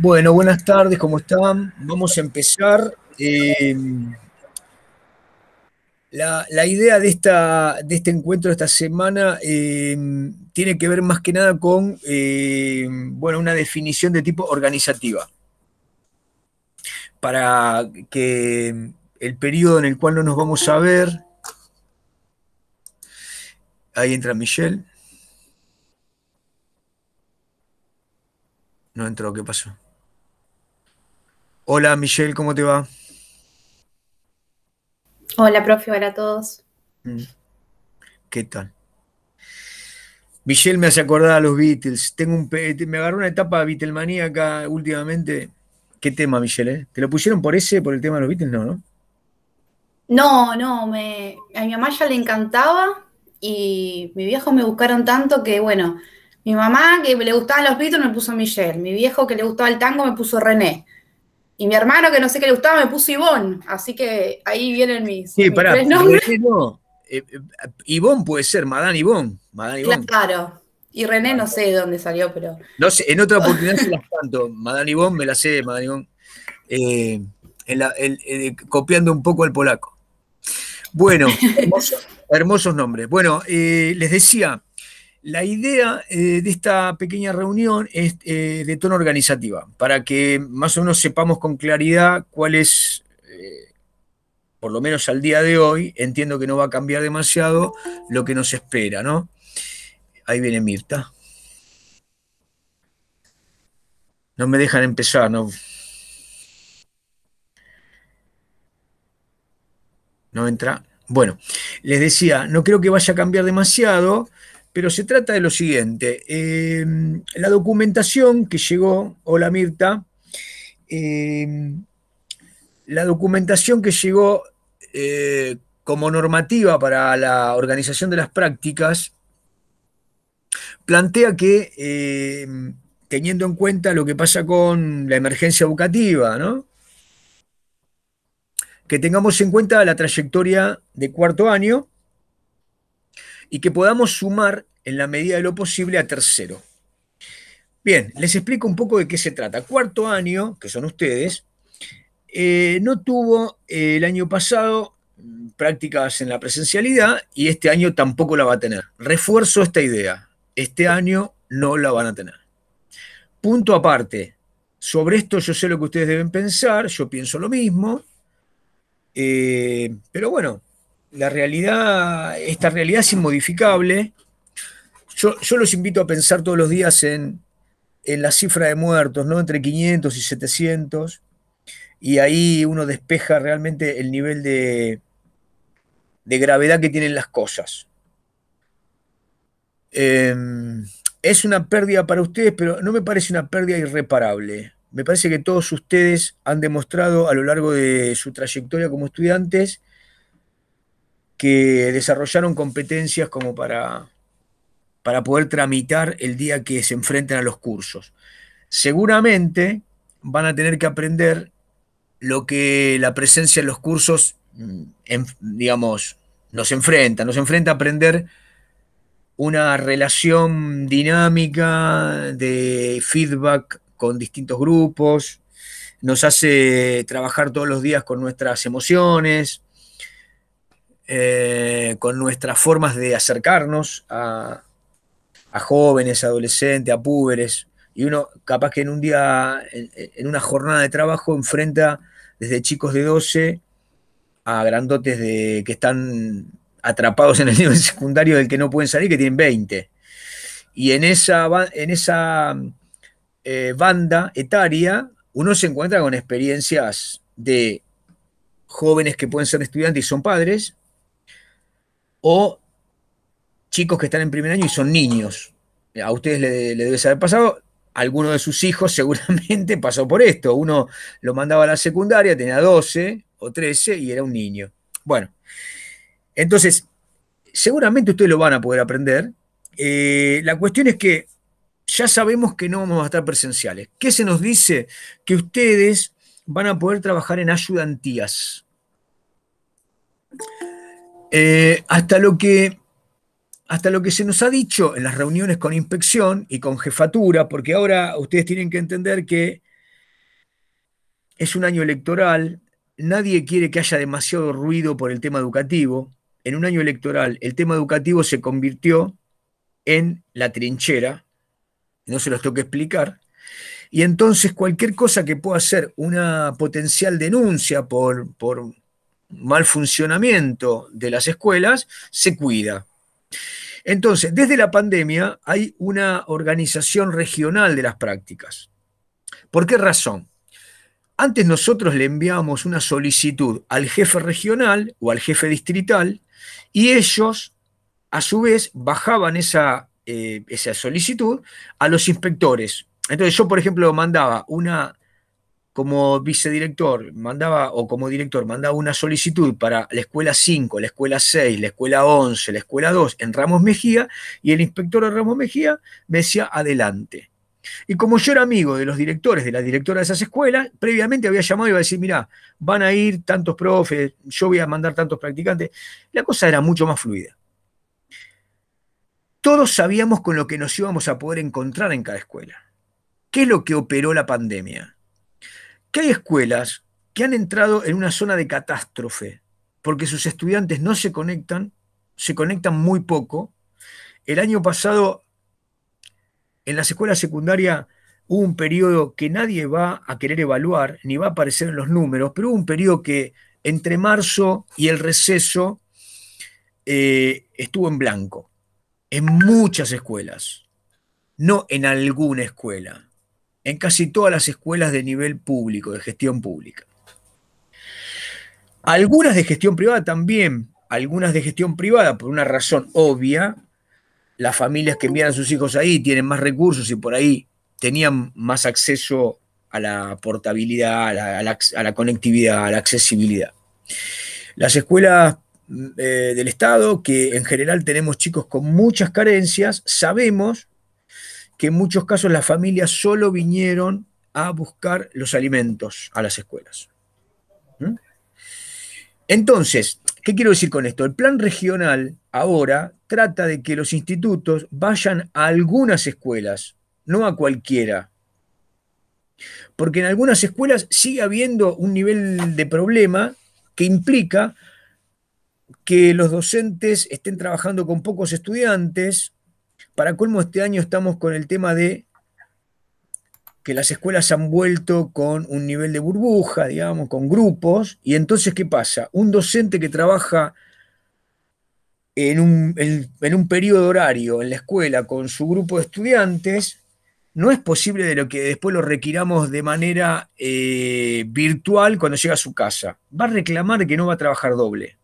Bueno, buenas tardes, ¿cómo están? Vamos a empezar. La idea de este encuentro esta semana tiene que ver más que nada con bueno, una definición de tipo organizativa, para que el periodo en el cual no nos vamos a ver, ahí entra Michelle, no entró, ¿qué pasó? Hola Michelle, ¿cómo te va? Hola, profe, hola a todos. Mm, ¿Qué tal? Michelle me hace acordar a los Beatles. Me agarró una etapa Beatlemaníaca últimamente. ¿Qué tema, Michelle? ¿Te lo pusieron por el tema de los Beatles? No, ¿no? No, no, a mi mamá ya le encantaba y mi viejo me buscaron tanto que, bueno, mi mamá que le gustaban los Beatles me puso Michelle, mi viejo que le gustaba el tango me puso René y mi hermano que no sé qué le gustaba me puso Ivonne, así que ahí vienen Sí, mis pará, tres nombres. René no. Yvonne puede ser, Madame Yvonne. Madame Yvonne. Claro, y René no sé de dónde salió, pero No sé, en otra oportunidad se las canto. Madame Yvonne me la sé, Madame Yvonne. Eh, copiando un poco al polaco. Bueno, hermosos nombres. Bueno, les decía. La idea de esta pequeña reunión es de tono organizativa, para que más o menos sepamos con claridad cuál es, por lo menos al día de hoy, entiendo que no va a cambiar demasiado lo que nos espera, ¿no? Ahí viene Mirta. No me dejan empezar, ¿no? No entra. Bueno, les decía, no creo que vaya a cambiar demasiado, pero se trata de lo siguiente. La documentación que llegó, hola Mirta, eh, la documentación que llegó como normativa para la organización de las prácticas plantea que, teniendo en cuenta lo que pasa con la emergencia educativa, ¿no? Que tengamos en cuenta la trayectoria de cuarto año y que podamos sumar en la medida de lo posible a tercero. Bien, les explico un poco de qué se trata. Cuarto año, que son ustedes, no tuvo el año pasado prácticas en la presencialidad y este año tampoco la va a tener. Refuerzo esta idea. Este año no la van a tener. Punto aparte. Sobre esto yo sé lo que ustedes deben pensar, yo pienso lo mismo, pero bueno, esta realidad es inmodificable. Yo los invito a pensar todos los días en la cifra de muertos, ¿no? Entre 500 y 700, y ahí uno despeja realmente el nivel de gravedad que tienen las cosas. Eh, es una pérdida para ustedes, pero no me parece una pérdida irreparable. Me parece que todos ustedes han demostrado a lo largo de su trayectoria como estudiantes que desarrollaron competencias como para poder tramitar el día que se enfrenten a los cursos. Seguramente van a tener que aprender lo que la presencia en los cursos, digamos, nos enfrenta a aprender una relación dinámica de feedback con distintos grupos, nos hace trabajar todos los días con nuestras emociones, con nuestras formas de acercarnos a jóvenes, adolescentes, a púberes, y uno capaz que en un día, en una jornada de trabajo, enfrenta desde chicos de 12 a grandotes que están atrapados en el nivel secundario del que no pueden salir, que tienen 20. Y en esa banda etaria, uno se encuentra con experiencias de jóvenes que pueden ser estudiantes y son padres, o chicos que están en primer año y son niños. A ustedes le debe haber pasado, alguno de sus hijos seguramente pasó por esto. Uno lo mandaba a la secundaria, tenía 12 o 13 y era un niño. Bueno, entonces, seguramente ustedes lo van a poder aprender. La cuestión es que ya sabemos que no vamos a estar presenciales. ¿Qué se nos dice? Que ustedes van a poder trabajar en ayudantías. Eh, hasta lo que hasta lo que se nos ha dicho en las reuniones con inspección y con jefatura, porque ahora ustedes tienen que entender que es un año electoral, nadie quiere que haya demasiado ruido por el tema educativo. En un año electoral, el tema educativo se convirtió en la trinchera, no se los tengo que explicar, y entonces cualquier cosa que pueda ser una potencial denuncia por mal funcionamiento de las escuelas, se cuida. Entonces, desde la pandemia hay una organización regional de las prácticas. ¿Por qué razón? Antes nosotros le enviábamos una solicitud al jefe regional o al jefe distrital y ellos, a su vez, bajaban esa solicitud a los inspectores. Entonces yo, por ejemplo, mandaba una, como vicedirector, mandaba, o como director, mandaba una solicitud para la escuela 5, la escuela 6, la escuela 11, la escuela 2 en Ramos Mejía, y el inspector de Ramos Mejía me decía adelante. Y como yo era amigo de los directores, de la directora de esas escuelas, previamente había llamado y iba a decir, mirá, van a ir tantos profes, yo voy a mandar tantos practicantes. La cosa era mucho más fluida. Todos sabíamos con lo que nos íbamos a poder encontrar en cada escuela. ¿Qué es lo que operó la pandemia? Que hay escuelas que han entrado en una zona de catástrofe porque sus estudiantes no se conectan muy poco. El año pasado, en las escuelas secundarias, hubo un periodo que nadie va a querer evaluar, ni va a aparecer en los números, pero hubo un periodo que entre marzo y el receso estuvo en blanco, en muchas escuelas, no en alguna escuela, en casi todas las escuelas de nivel público, de gestión pública. Algunas de gestión privada también, algunas de gestión privada por una razón obvia, las familias que envían a sus hijos ahí tienen más recursos y por ahí tenían más acceso a la portabilidad, a la conectividad, a la accesibilidad. Las escuelas del Estado, que en general tenemos chicos con muchas carencias, sabemos que en muchos casos las familias solo vinieron a buscar los alimentos a las escuelas. ¿Mm? Entonces, ¿qué quiero decir con esto? El plan regional ahora trata de que los institutos vayan a algunas escuelas, no a cualquiera. Porque en algunas escuelas sigue habiendo un nivel de problema que implica que los docentes estén trabajando con pocos estudiantes. Para colmo, este año estamos con el tema de que las escuelas han vuelto con un nivel de burbuja, digamos, con grupos, y entonces, ¿qué pasa? Un docente que trabaja en un periodo horario en la escuela con su grupo de estudiantes, no es posible de lo que después lo requiramos de manera virtual cuando llega a su casa. Va a reclamar que no va a trabajar doble.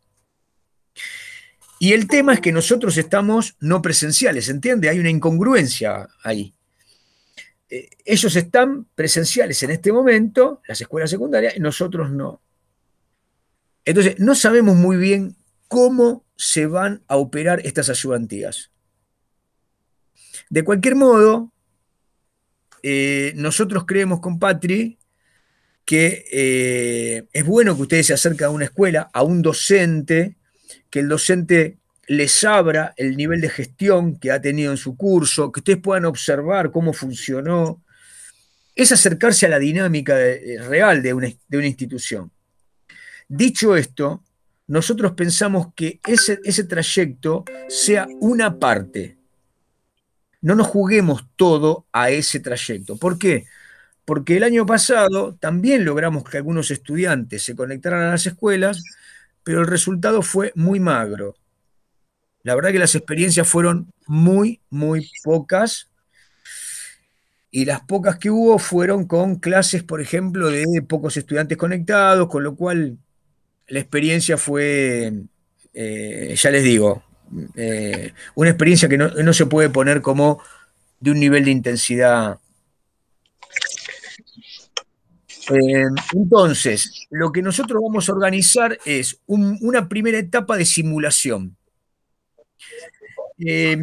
Y el tema es que nosotros estamos no presenciales, ¿entiende? Hay una incongruencia ahí. Ellos están presenciales en este momento, las escuelas secundarias, y nosotros no. Entonces, no sabemos muy bien cómo se van a operar estas ayudantías. De cualquier modo, nosotros creemos con Patri que es bueno que ustedes se acerquen a una escuela, a un docente, que el docente les abra el nivel de gestión que ha tenido en su curso, que ustedes puedan observar cómo funcionó. Es acercarse a la dinámica real de una institución. Dicho esto, nosotros pensamos que ese trayecto sea una parte. No nos juguemos todo a ese trayecto. ¿Por qué? Porque el año pasado también logramos que algunos estudiantes se conectaran a las escuelas, pero el resultado fue muy magro. La verdad que las experiencias fueron muy, muy pocas, y las pocas que hubo fueron con clases, por ejemplo, de pocos estudiantes conectados, con lo cual la experiencia fue, ya les digo, una experiencia que no se puede poner como de un nivel de intensidad. Entonces, lo que nosotros vamos a organizar es una primera etapa de simulación. Eh,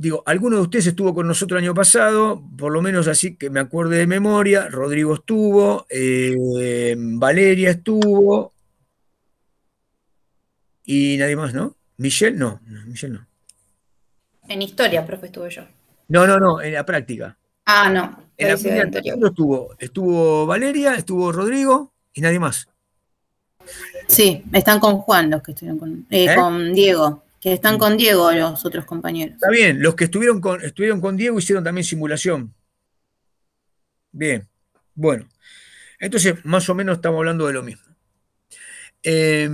Digo, alguno de ustedes estuvo con nosotros el año pasado, por lo menos así que me acuerde de memoria. Rodrigo estuvo, Valeria estuvo, y nadie más, ¿no? Michelle, no, Michelle no. En historia, profe, estuve yo. No, no, no, en la práctica. Ah, no, En lo la hice de primera anterior. no estuvo Valeria, estuvo Rodrigo y nadie más. Sí, están con Juan los que estuvieron ¿Eh? con Diego, que están con Diego los otros compañeros. Está bien, los que estuvieron con Diego hicieron también simulación. Bien, bueno, entonces más o menos estamos hablando de lo mismo. Eh,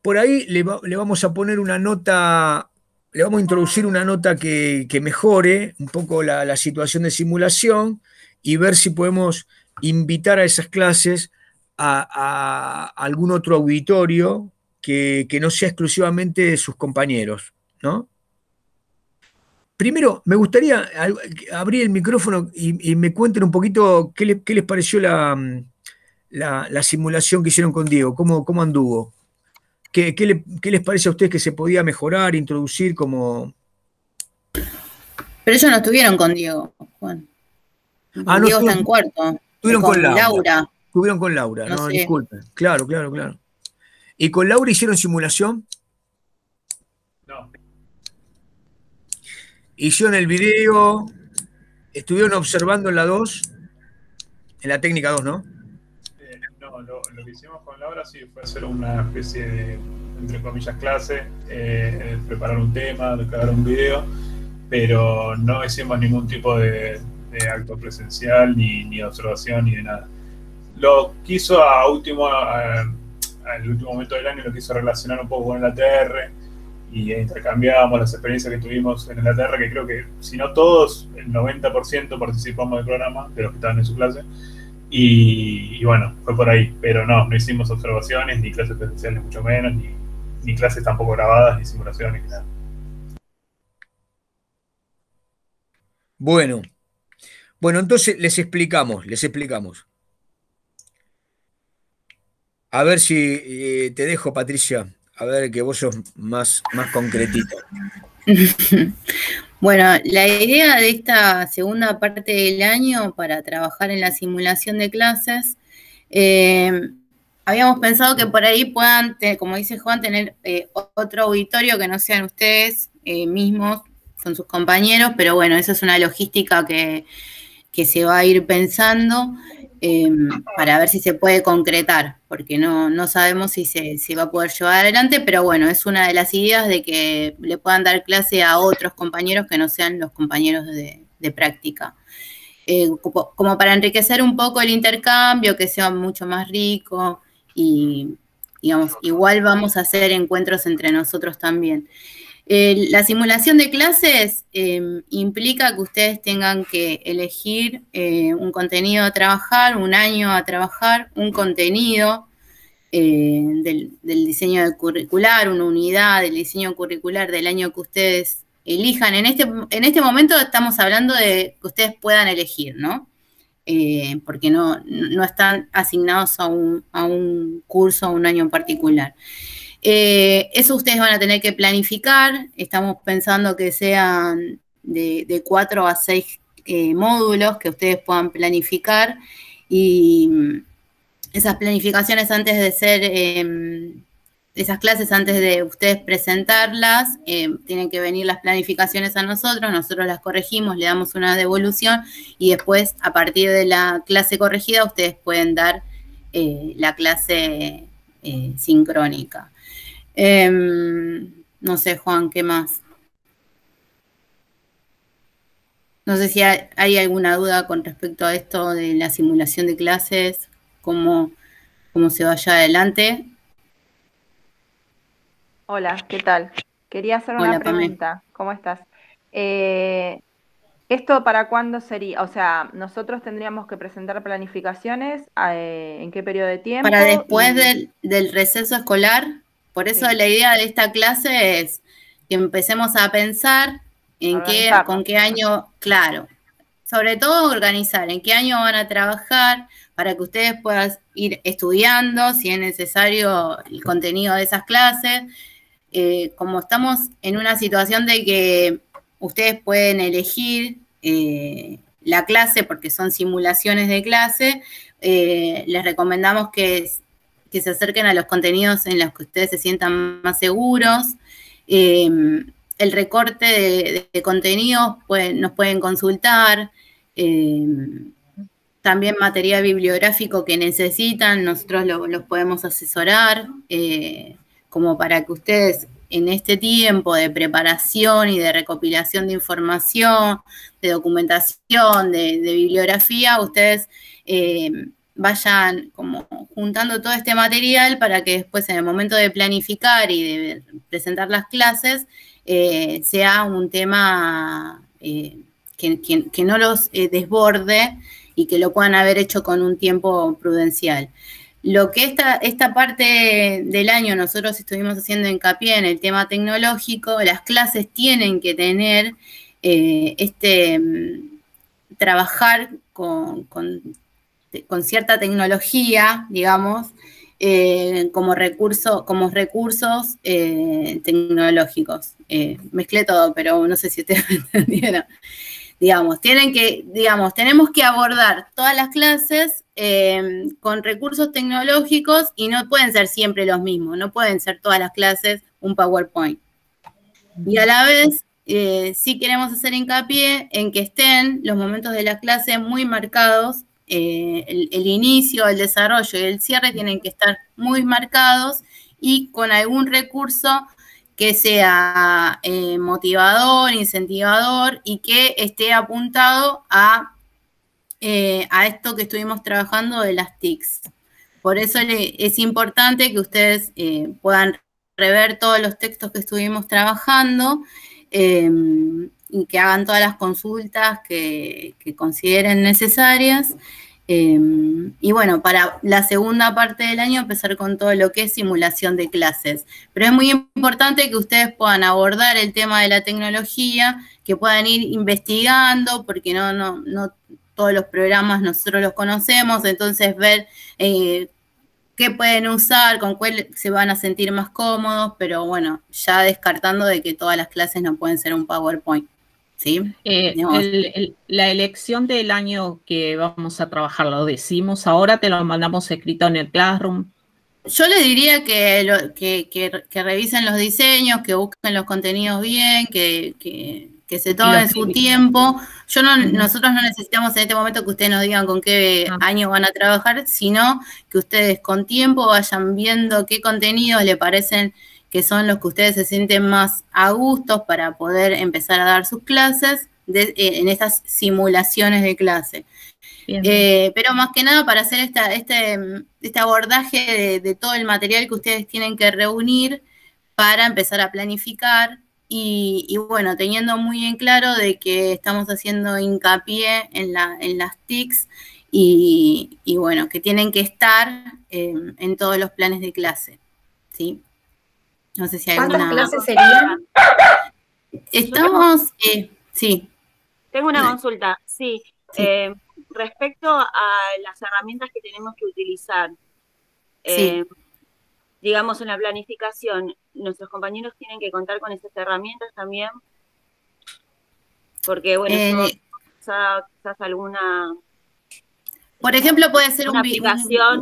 por ahí le vamos a poner una nota, le vamos a introducir una nota que mejore un poco la situación de simulación y ver si podemos invitar a esas clases a algún otro auditorio que no sea exclusivamente de sus compañeros, ¿no? Primero, me gustaría abrir el micrófono y me cuenten un poquito qué les pareció la simulación que hicieron con Diego, cómo anduvo. ¿Qué les parece a ustedes que se podía mejorar, introducir como... Pero ellos no estuvieron con Diego, Juan. Ah, no, Diego está en cuarto, estuvieron con con Laura. Laura, Estuvieron con Laura, no no, sé. disculpen. Claro, claro, claro. ¿Y con Laura hicieron simulación? No, Hicieron el video, estuvieron observando en la 2, en la técnica 2, ¿no? no, lo que hicimos con Laura sí fue hacer una especie de, entre comillas, clase, preparar un tema, descargar un video, pero no hicimos ningún tipo de acto presencial, ni de observación, ni de nada. Lo quiso al último momento del año, lo quiso relacionar un poco con el ATR y intercambiábamos las experiencias que tuvimos en el ATR, que creo que, si no todos, el 90% participamos del programa, de los que estaban en su clase. Y bueno, fue por ahí, pero no hicimos observaciones, ni clases presenciales mucho menos, ni clases tampoco grabadas, ni simulaciones, ni nada. Bueno, entonces les explicamos. A ver si te dejo, Patricia, a ver que vos sos más concretita. Bueno, la idea de esta segunda parte del año para trabajar en la simulación de clases, habíamos pensado que por ahí puedan, como dice Juan, tener otro auditorio que no sean ustedes mismos, son sus compañeros, pero bueno, esa es una logística que se va a ir pensando para ver si se puede concretar, porque no sabemos si se va a poder llevar adelante, pero bueno, es una de las ideas de que le puedan dar clase a otros compañeros que no sean los compañeros de práctica. Como para enriquecer un poco el intercambio, que sea mucho más rico y, digamos, igual vamos a hacer encuentros entre nosotros también. La simulación de clases implica que ustedes tengan que elegir un contenido a trabajar, un año a trabajar, un contenido del diseño curricular, una unidad del diseño curricular del año que ustedes elijan. En este momento estamos hablando de que ustedes puedan elegir, ¿no? Porque no están asignados a un curso, a un año en particular. Eso ustedes van a tener que planificar. Estamos pensando que sean de 4 a 6 módulos que ustedes puedan planificar y esas planificaciones antes de ser, esas clases antes de ustedes presentarlas, tienen que venir las planificaciones a nosotros las corregimos, le damos una devolución y después a partir de la clase corregida ustedes pueden dar la clase sincrónica. No sé, Juan, ¿qué más? No sé si hay alguna duda con respecto a esto de la simulación de clases, cómo se vaya adelante. Hola, ¿qué tal? Quería hacer una Hola, Pamela. pregunta. ¿Cómo estás? ¿Esto para cuándo sería? O sea, nosotros tendríamos que presentar planificaciones, ¿en qué periodo de tiempo? Para después del receso escolar. Por eso Sí. la idea de esta clase es que empecemos a pensar con qué año, claro, sobre todo organizar en qué año van a trabajar para que ustedes puedan ir estudiando, si es necesario, el contenido de esas clases. Como estamos en una situación de que ustedes pueden elegir la clase porque son simulaciones de clase, les recomendamos que se acerquen a los contenidos en los que ustedes se sientan más seguros. El recorte de contenidos nos pueden consultar. También material bibliográfico que necesitan, nosotros los podemos asesorar, como para que ustedes en este tiempo de preparación y de recopilación de información, de documentación, de bibliografía, ustedes vayan como juntando todo este material para que después en el momento de planificar y de presentar las clases sea un tema que no los desborde y que lo puedan haber hecho con un tiempo prudencial. Lo que esta parte del año nosotros estuvimos haciendo hincapié en el tema tecnológico, las clases tienen que tener trabajar con cierta tecnología, digamos, como recursos tecnológicos. Mezclé todo, pero no sé si ustedes me entendieron. Tenemos que abordar todas las clases con recursos tecnológicos y no pueden ser siempre los mismos, no pueden ser todas las clases un PowerPoint. Y a la vez, sí queremos hacer hincapié en que estén los momentos de la clase muy marcados, el inicio, el desarrollo y el cierre tienen que estar muy marcados y con algún recurso que sea motivador, incentivador y que esté apuntado a esto que estuvimos trabajando de las TICs. Por eso es importante que ustedes puedan rever todos los textos que estuvimos trabajando y que hagan todas las consultas que consideren necesarias. Y bueno, para la segunda parte del año empezar con todo lo que es simulación de clases. Pero es muy importante que ustedes puedan abordar el tema de la tecnología, que puedan ir investigando, porque no todos los programas nosotros los conocemos, entonces ver qué pueden usar, con cuál se van a sentir más cómodos, pero bueno, ya descartando de que todas las clases no pueden ser un PowerPoint. ¿Sí? La elección del año que vamos a trabajar, ¿lo decimos ahora? ¿Te lo mandamos escrito en el Classroom? Yo les diría que revisen los diseños, que busquen los contenidos bien, que se tomen su tiempo. Nosotros no necesitamos en este momento que ustedes nos digan con qué año van a trabajar, sino que ustedes con tiempo vayan viendo qué contenidos le parecen que son los que ustedes se sienten más a gustos para poder empezar a dar sus clases en estas simulaciones de clase. Pero más que nada para hacer este abordaje de todo el material que ustedes tienen que reunir para empezar a planificar y bueno, teniendo muy en claro de que estamos haciendo hincapié en las TICs y bueno, que tienen que estar en todos los planes de clase, ¿sí? No sé si hay ¿Cuántas alguna... clases serían? Estamos... sí. Tengo una consulta, sí. Respecto a las herramientas que tenemos que utilizar, digamos en la planificación, ¿nuestros compañeros tienen que contar con esas herramientas también? Porque, bueno, quizás alguna... Por ejemplo, puede ser una aplicación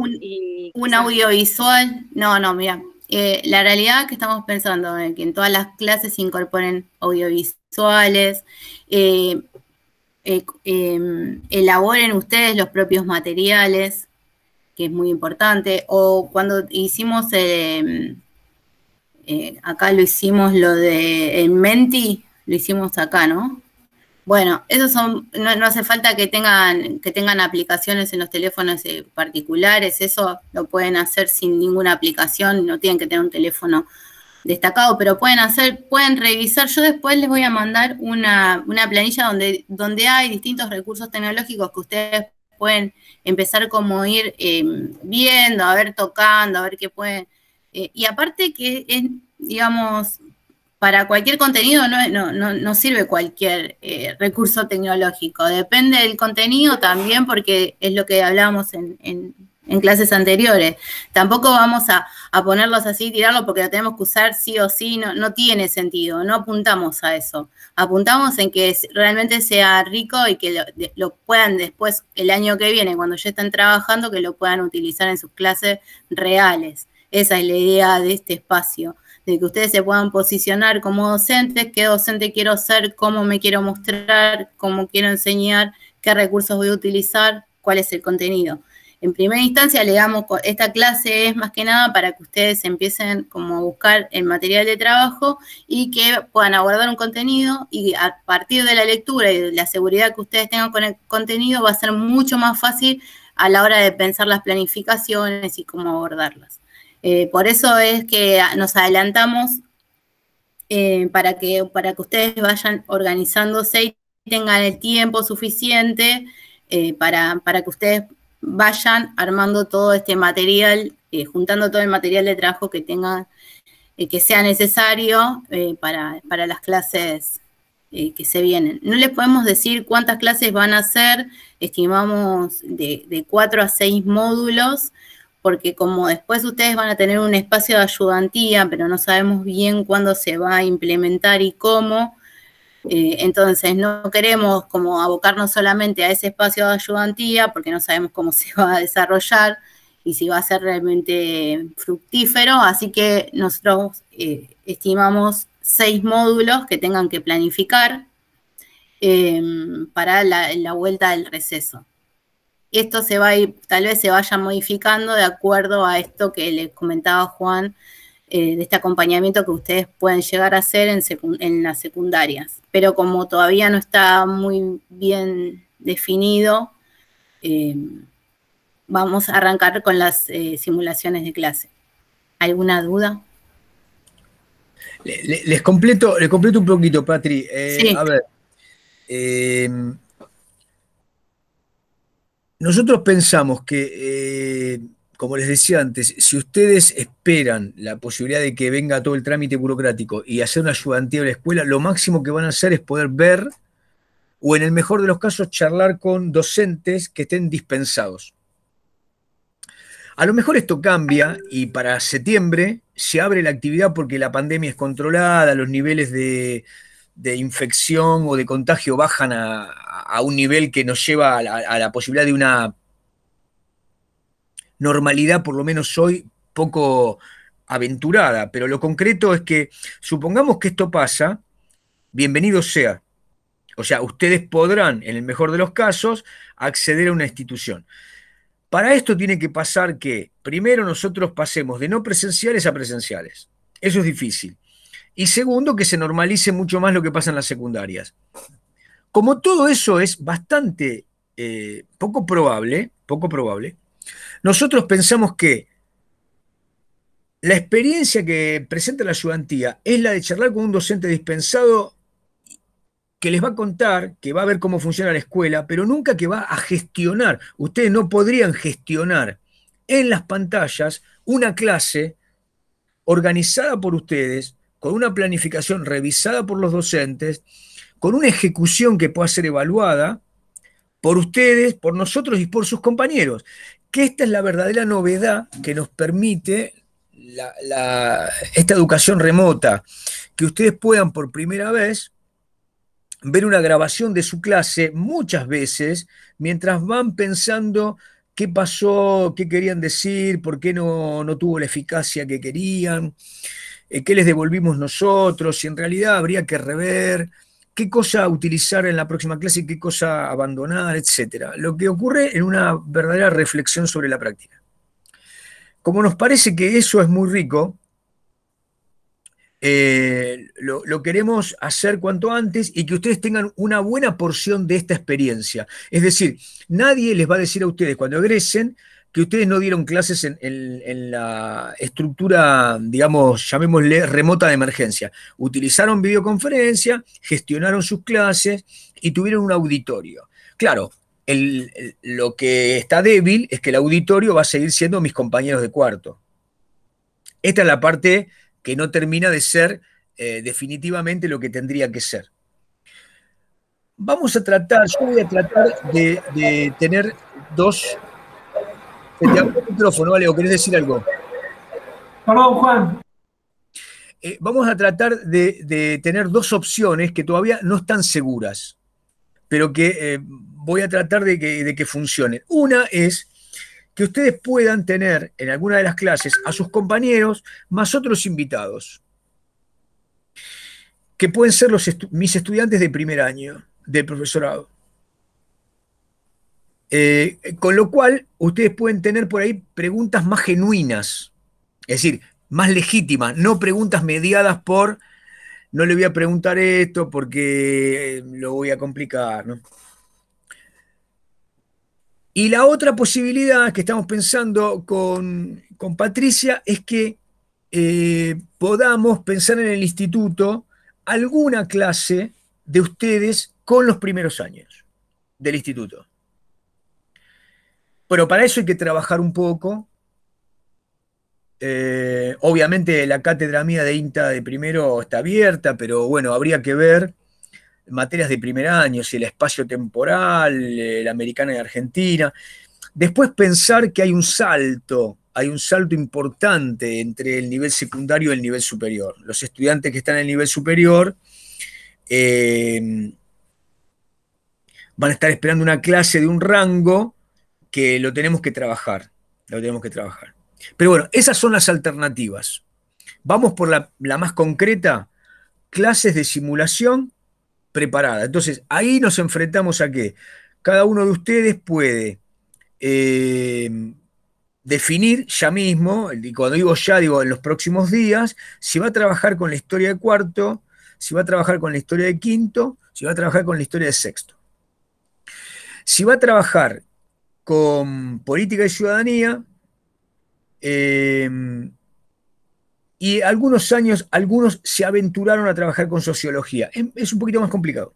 un audiovisual. No, mira. La realidad es que estamos pensando en que en todas las clases se incorporen audiovisuales, elaboren ustedes los propios materiales, que es muy importante, o cuando hicimos, acá lo hicimos lo de Menti, lo hicimos acá, ¿no? Bueno, esos no hace falta que tengan aplicaciones en los teléfonos particulares, eso lo pueden hacer sin ninguna aplicación, no tienen que tener un teléfono destacado, pero pueden revisar. Yo después les voy a mandar una planilla donde hay distintos recursos tecnológicos que ustedes pueden empezar como ir viendo, a ver, tocando, a ver qué pueden. Y aparte que es, digamos, para cualquier contenido no sirve cualquier recurso tecnológico. Depende del contenido también, porque es lo que hablábamos en clases anteriores. Tampoco vamos a ponerlos así, tirarlo porque lo tenemos que usar sí o sí, no tiene sentido, no apuntamos a eso. Apuntamos en que realmente sea rico y que lo puedan después, el año que viene, cuando ya estén trabajando, que lo puedan utilizar en sus clases reales. Esa es la idea de este espacio, de que ustedes se puedan posicionar como docentes, qué docente quiero ser, cómo me quiero mostrar, cómo quiero enseñar, qué recursos voy a utilizar, cuál es el contenido. En primera instancia, le damos, esta clase es más que nada para que ustedes empiecen como a buscar el material de trabajo y que puedan abordar un contenido, y a partir de la lectura y de la seguridad que ustedes tengan con el contenido va a ser mucho más fácil a la hora de pensar las planificaciones y cómo abordarlas. Por eso es que nos adelantamos para que ustedes vayan organizándose y tengan el tiempo suficiente para que ustedes vayan armando todo este material, juntando todo el material de trabajo que tengan, que sea necesario para las clases que se vienen. No les podemos decir cuántas clases van a ser, estimamos de 4 a 6 módulos, porque como después ustedes van a tener un espacio de ayudantía, pero no sabemos bien cuándo se va a implementar y cómo, entonces no queremos como abocarnos solamente a ese espacio de ayudantía porque no sabemos cómo se va a desarrollar y si va a ser realmente fructífero, así que nosotros estimamos 6 módulos que tengan que planificar para la vuelta del receso. Esto se va a ir, tal vez se vaya modificando de acuerdo a esto que les comentaba Juan, de este acompañamiento que ustedes pueden llegar a hacer en las secundarias. Pero como todavía no está muy bien definido, vamos a arrancar con las simulaciones de clase. ¿Alguna duda? Les completo un poquito, Patri. Sí. A ver, nosotros pensamos que, como les decía antes, si ustedes esperan la posibilidad de que venga todo el trámite burocrático y hacer una ayudantía de la escuela, lo máximo que van a hacer es poder ver, o en el mejor de los casos, charlar con docentes que estén dispensados. A lo mejor esto cambia y para septiembre se abre la actividad porque la pandemia es controlada, los niveles de infección o de contagio bajan a un nivel que nos lleva a la posibilidad de una normalidad, por lo menos hoy, poco aventurada. Pero lo concreto es que, supongamos que esto pasa, bienvenido sea. O sea, ustedes podrán, en el mejor de los casos, acceder a una institución. Para esto tiene que pasar que, primero, nosotros pasemos de no presenciales a presenciales. Eso es difícil. Y segundo, que se normalice mucho más lo que pasa en las secundarias. Como todo eso es bastante poco probable, nosotros pensamos que la experiencia que presenta la ayudantía es la de charlar con un docente dispensado que les va a contar, que va a ver cómo funciona la escuela, pero nunca que va a gestionar. Ustedes no podrían gestionar en las pantallas una clase organizada por ustedes, con una planificación revisada por los docentes, con una ejecución que pueda ser evaluada por ustedes, por nosotros y por sus compañeros. Que esta es la verdadera novedad que nos permite esta educación remota, que ustedes puedan por primera vez ver una grabación de su clase muchas veces mientras van pensando qué pasó, qué querían decir, por qué no tuvo la eficacia que querían, qué les devolvimos nosotros, si en realidad habría que rever, qué cosa utilizar en la próxima clase y qué cosa abandonar, etc. Lo que ocurre en una verdadera reflexión sobre la práctica. Como nos parece que eso es muy rico, lo queremos hacer cuanto antes y que ustedes tengan una buena porción de esta experiencia. Es decir, nadie les va a decir a ustedes cuando egresen que ustedes no dieron clases en la estructura, digamos, llamémosle remota de emergencia. Utilizaron videoconferencia, gestionaron sus clases y tuvieron un auditorio. Claro, lo que está débil es que el auditorio va a seguir siendo mis compañeros de cuarto. Esta es la parte que no termina de ser definitivamente lo que tendría que ser. Yo voy a tratar de tener dos... Te abro el micrófono, Alejo, ¿querés decir algo? Perdón, Juan. Vamos a tratar de tener dos opciones que todavía no están seguras, pero que voy a tratar de que funcionen. Una es que ustedes puedan tener en alguna de las clases a sus compañeros más otros invitados, que pueden ser mis estudiantes de primer año del profesorado. Con lo cual, ustedes pueden tener por ahí preguntas más genuinas, es decir, más legítimas, no preguntas mediadas por, no le voy a preguntar esto porque lo voy a complicar, ¿no? Y la otra posibilidad que estamos pensando con Patricia es que podamos pensar en el instituto alguna clase de ustedes con los primeros años del instituto. Pero para eso hay que trabajar un poco. Obviamente la cátedra mía de INTA de primero está abierta, pero bueno, habría que ver materias de primer año, si el espacio temporal, la americana y argentina. Después pensar que hay un salto importante entre el nivel secundario y el nivel superior. Los estudiantes que están en el nivel superior van a estar esperando una clase de un rango que lo tenemos que trabajar. Pero bueno, esas son las alternativas. Vamos por la más concreta, clases de simulación preparada. Entonces, ahí nos enfrentamos a que cada uno de ustedes puede definir ya mismo, y cuando digo ya, digo en los próximos días, si va a trabajar con la historia de cuarto, si va a trabajar con la historia de quinto, si va a trabajar con la historia de sexto. Si va a trabajar con política y ciudadanía, y algunos años, algunos se aventuraron a trabajar con sociología. Es un poquito más complicado,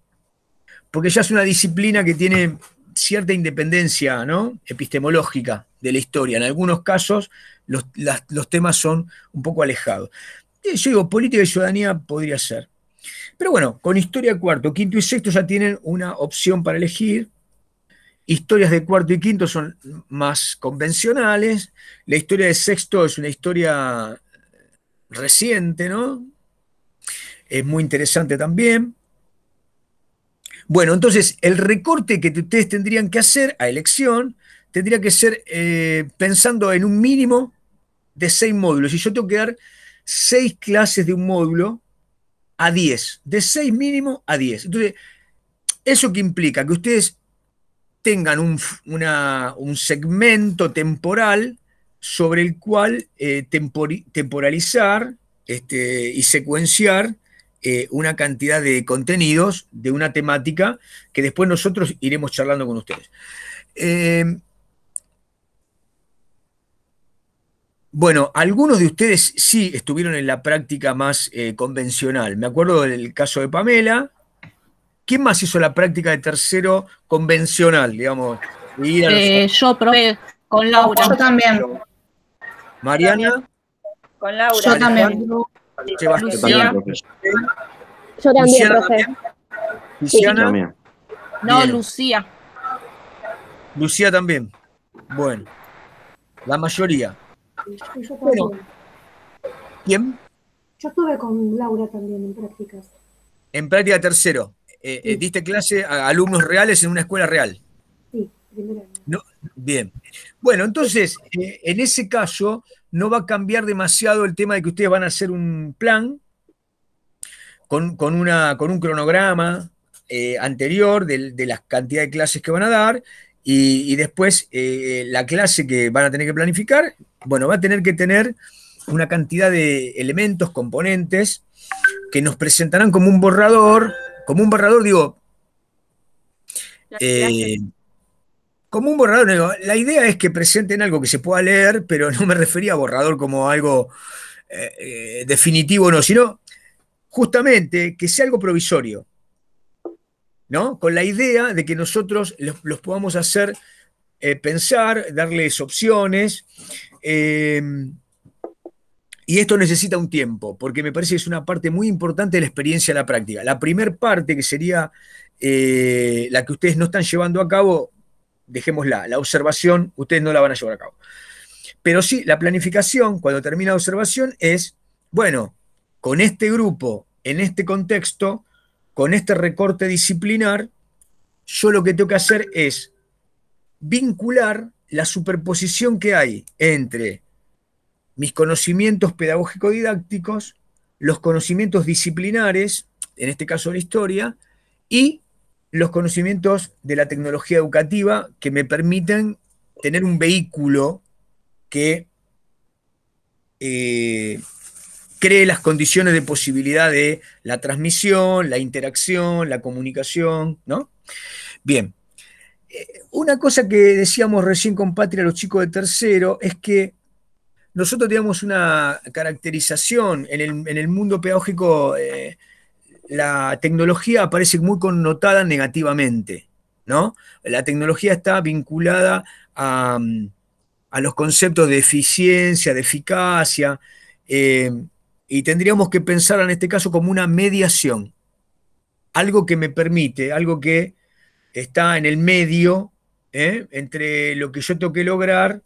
porque ya es una disciplina que tiene cierta independencia, ¿no?, epistemológica de la historia. En algunos casos los temas son un poco alejados. Yo digo, política y ciudadanía podría ser. Pero bueno, con historia de cuarto, quinto y sexto ya tienen una opción para elegir. Historias de cuarto y quinto son más convencionales. La historia de sexto es una historia reciente, ¿no? Es muy interesante también. Bueno, entonces el recorte que ustedes tendrían que hacer a elección tendría que ser pensando en un mínimo de 6 módulos. Y yo tengo que dar 6 clases de un módulo a 10, de 6 mínimo a 10. Entonces, ¿eso qué implica? Que ustedes tengan un segmento temporal sobre el cual temporalizar y secuenciar una cantidad de contenidos de una temática que después nosotros iremos charlando con ustedes. Bueno, algunos de ustedes sí estuvieron en la práctica más convencional. Me acuerdo del caso de Pamela. ¿Quién más hizo la práctica de tercero convencional, digamos? Yo probé con Laura. Yo también. Mariana. Con Laura. Yo también. Sebastián. Yo también, Luciana profe. también. Luciana. También. No, Bien. Lucía. Lucía también. Bueno, la mayoría. Yo Bueno. también. ¿Quién? Yo estuve con Laura también en prácticas. En práctica tercero. Sí. Diste clase a alumnos reales en una escuela real. Sí, primer año. No, bien. Bueno, entonces, en ese caso, no va a cambiar demasiado el tema de que ustedes van a hacer un plan con un cronograma anterior de la cantidad de clases que van a dar y después la clase que van a tener que planificar, bueno, va a tener que tener una cantidad de elementos, componentes, que nos presentarán como un borrador, digo, como un borrador, digo, la idea es que presenten algo que se pueda leer, pero no me refería a borrador como algo definitivo, no, sino justamente que sea algo provisorio, ¿no? Con la idea de que nosotros los podamos hacer pensar, darles opciones, y esto necesita un tiempo, porque me parece que es una parte muy importante de la experiencia de la práctica. La primera parte, que sería la que ustedes no están llevando a cabo, dejémosla, la observación, ustedes no la van a llevar a cabo. Pero sí, la planificación, cuando termina la observación, es, bueno, con este grupo, en este contexto, con este recorte disciplinar, yo lo que tengo que hacer es vincular la superposición que hay entre mis conocimientos pedagógico-didácticos, los conocimientos disciplinares, en este caso la historia, y los conocimientos de la tecnología educativa que me permiten tener un vehículo que cree las condiciones de posibilidad de la transmisión, la interacción, la comunicación, ¿no? Bien. Una cosa que decíamos recién con Patria, los chicos de tercero, es que nosotros teníamos una caracterización en el mundo pedagógico, la tecnología aparece muy connotada negativamente, ¿no? La tecnología está vinculada a los conceptos de eficiencia, de eficacia, y tendríamos que pensar en este caso como una mediación, algo que me permite, algo que está en el medio, entre lo que yo tengo que lograr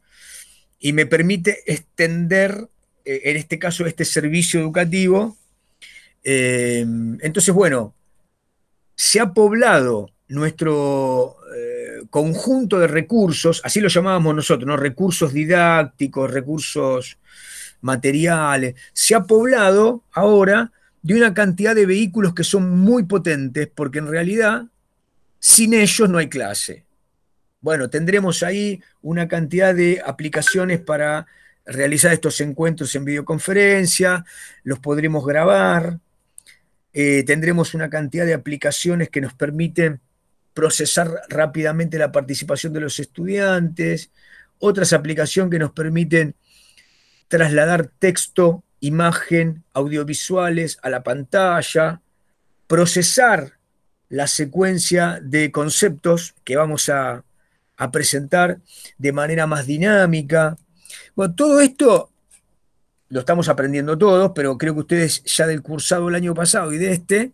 y me permite extender, en este caso, este servicio educativo. Entonces, bueno, se ha poblado nuestro conjunto de recursos, así lo llamábamos nosotros, ¿no? Recursos didácticos, recursos materiales, se ha poblado ahora de una cantidad de vehículos que son muy potentes, porque en realidad sin ellos no hay clase. Bueno, tendremos ahí una cantidad de aplicaciones para realizar estos encuentros en videoconferencia, los podremos grabar, tendremos una cantidad de aplicaciones que nos permiten procesar rápidamente la participación de los estudiantes, otras aplicaciones que nos permiten trasladar texto, imagen, audiovisuales a la pantalla, procesar la secuencia de conceptos que vamos a presentar de manera más dinámica. Bueno, todo esto lo estamos aprendiendo todos, pero creo que ustedes ya del cursado el año pasado y de este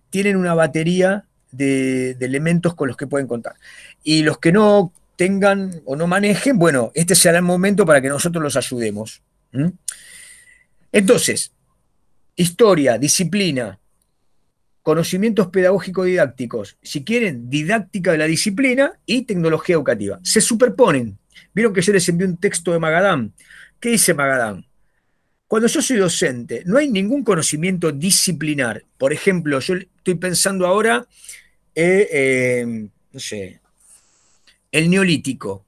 tienen una batería de elementos con los que pueden contar. Y los que no tengan o no manejen, bueno, este será el momento para que nosotros los ayudemos. Entonces, historia, disciplina, conocimientos pedagógico-didácticos, si quieren, didáctica de la disciplina y tecnología educativa. Se superponen. Vieron que yo les envié un texto de Magadán. ¿Qué dice Magadán? Cuando yo soy docente, no hay ningún conocimiento disciplinar. Por ejemplo, yo estoy pensando ahora, no sé, el neolítico.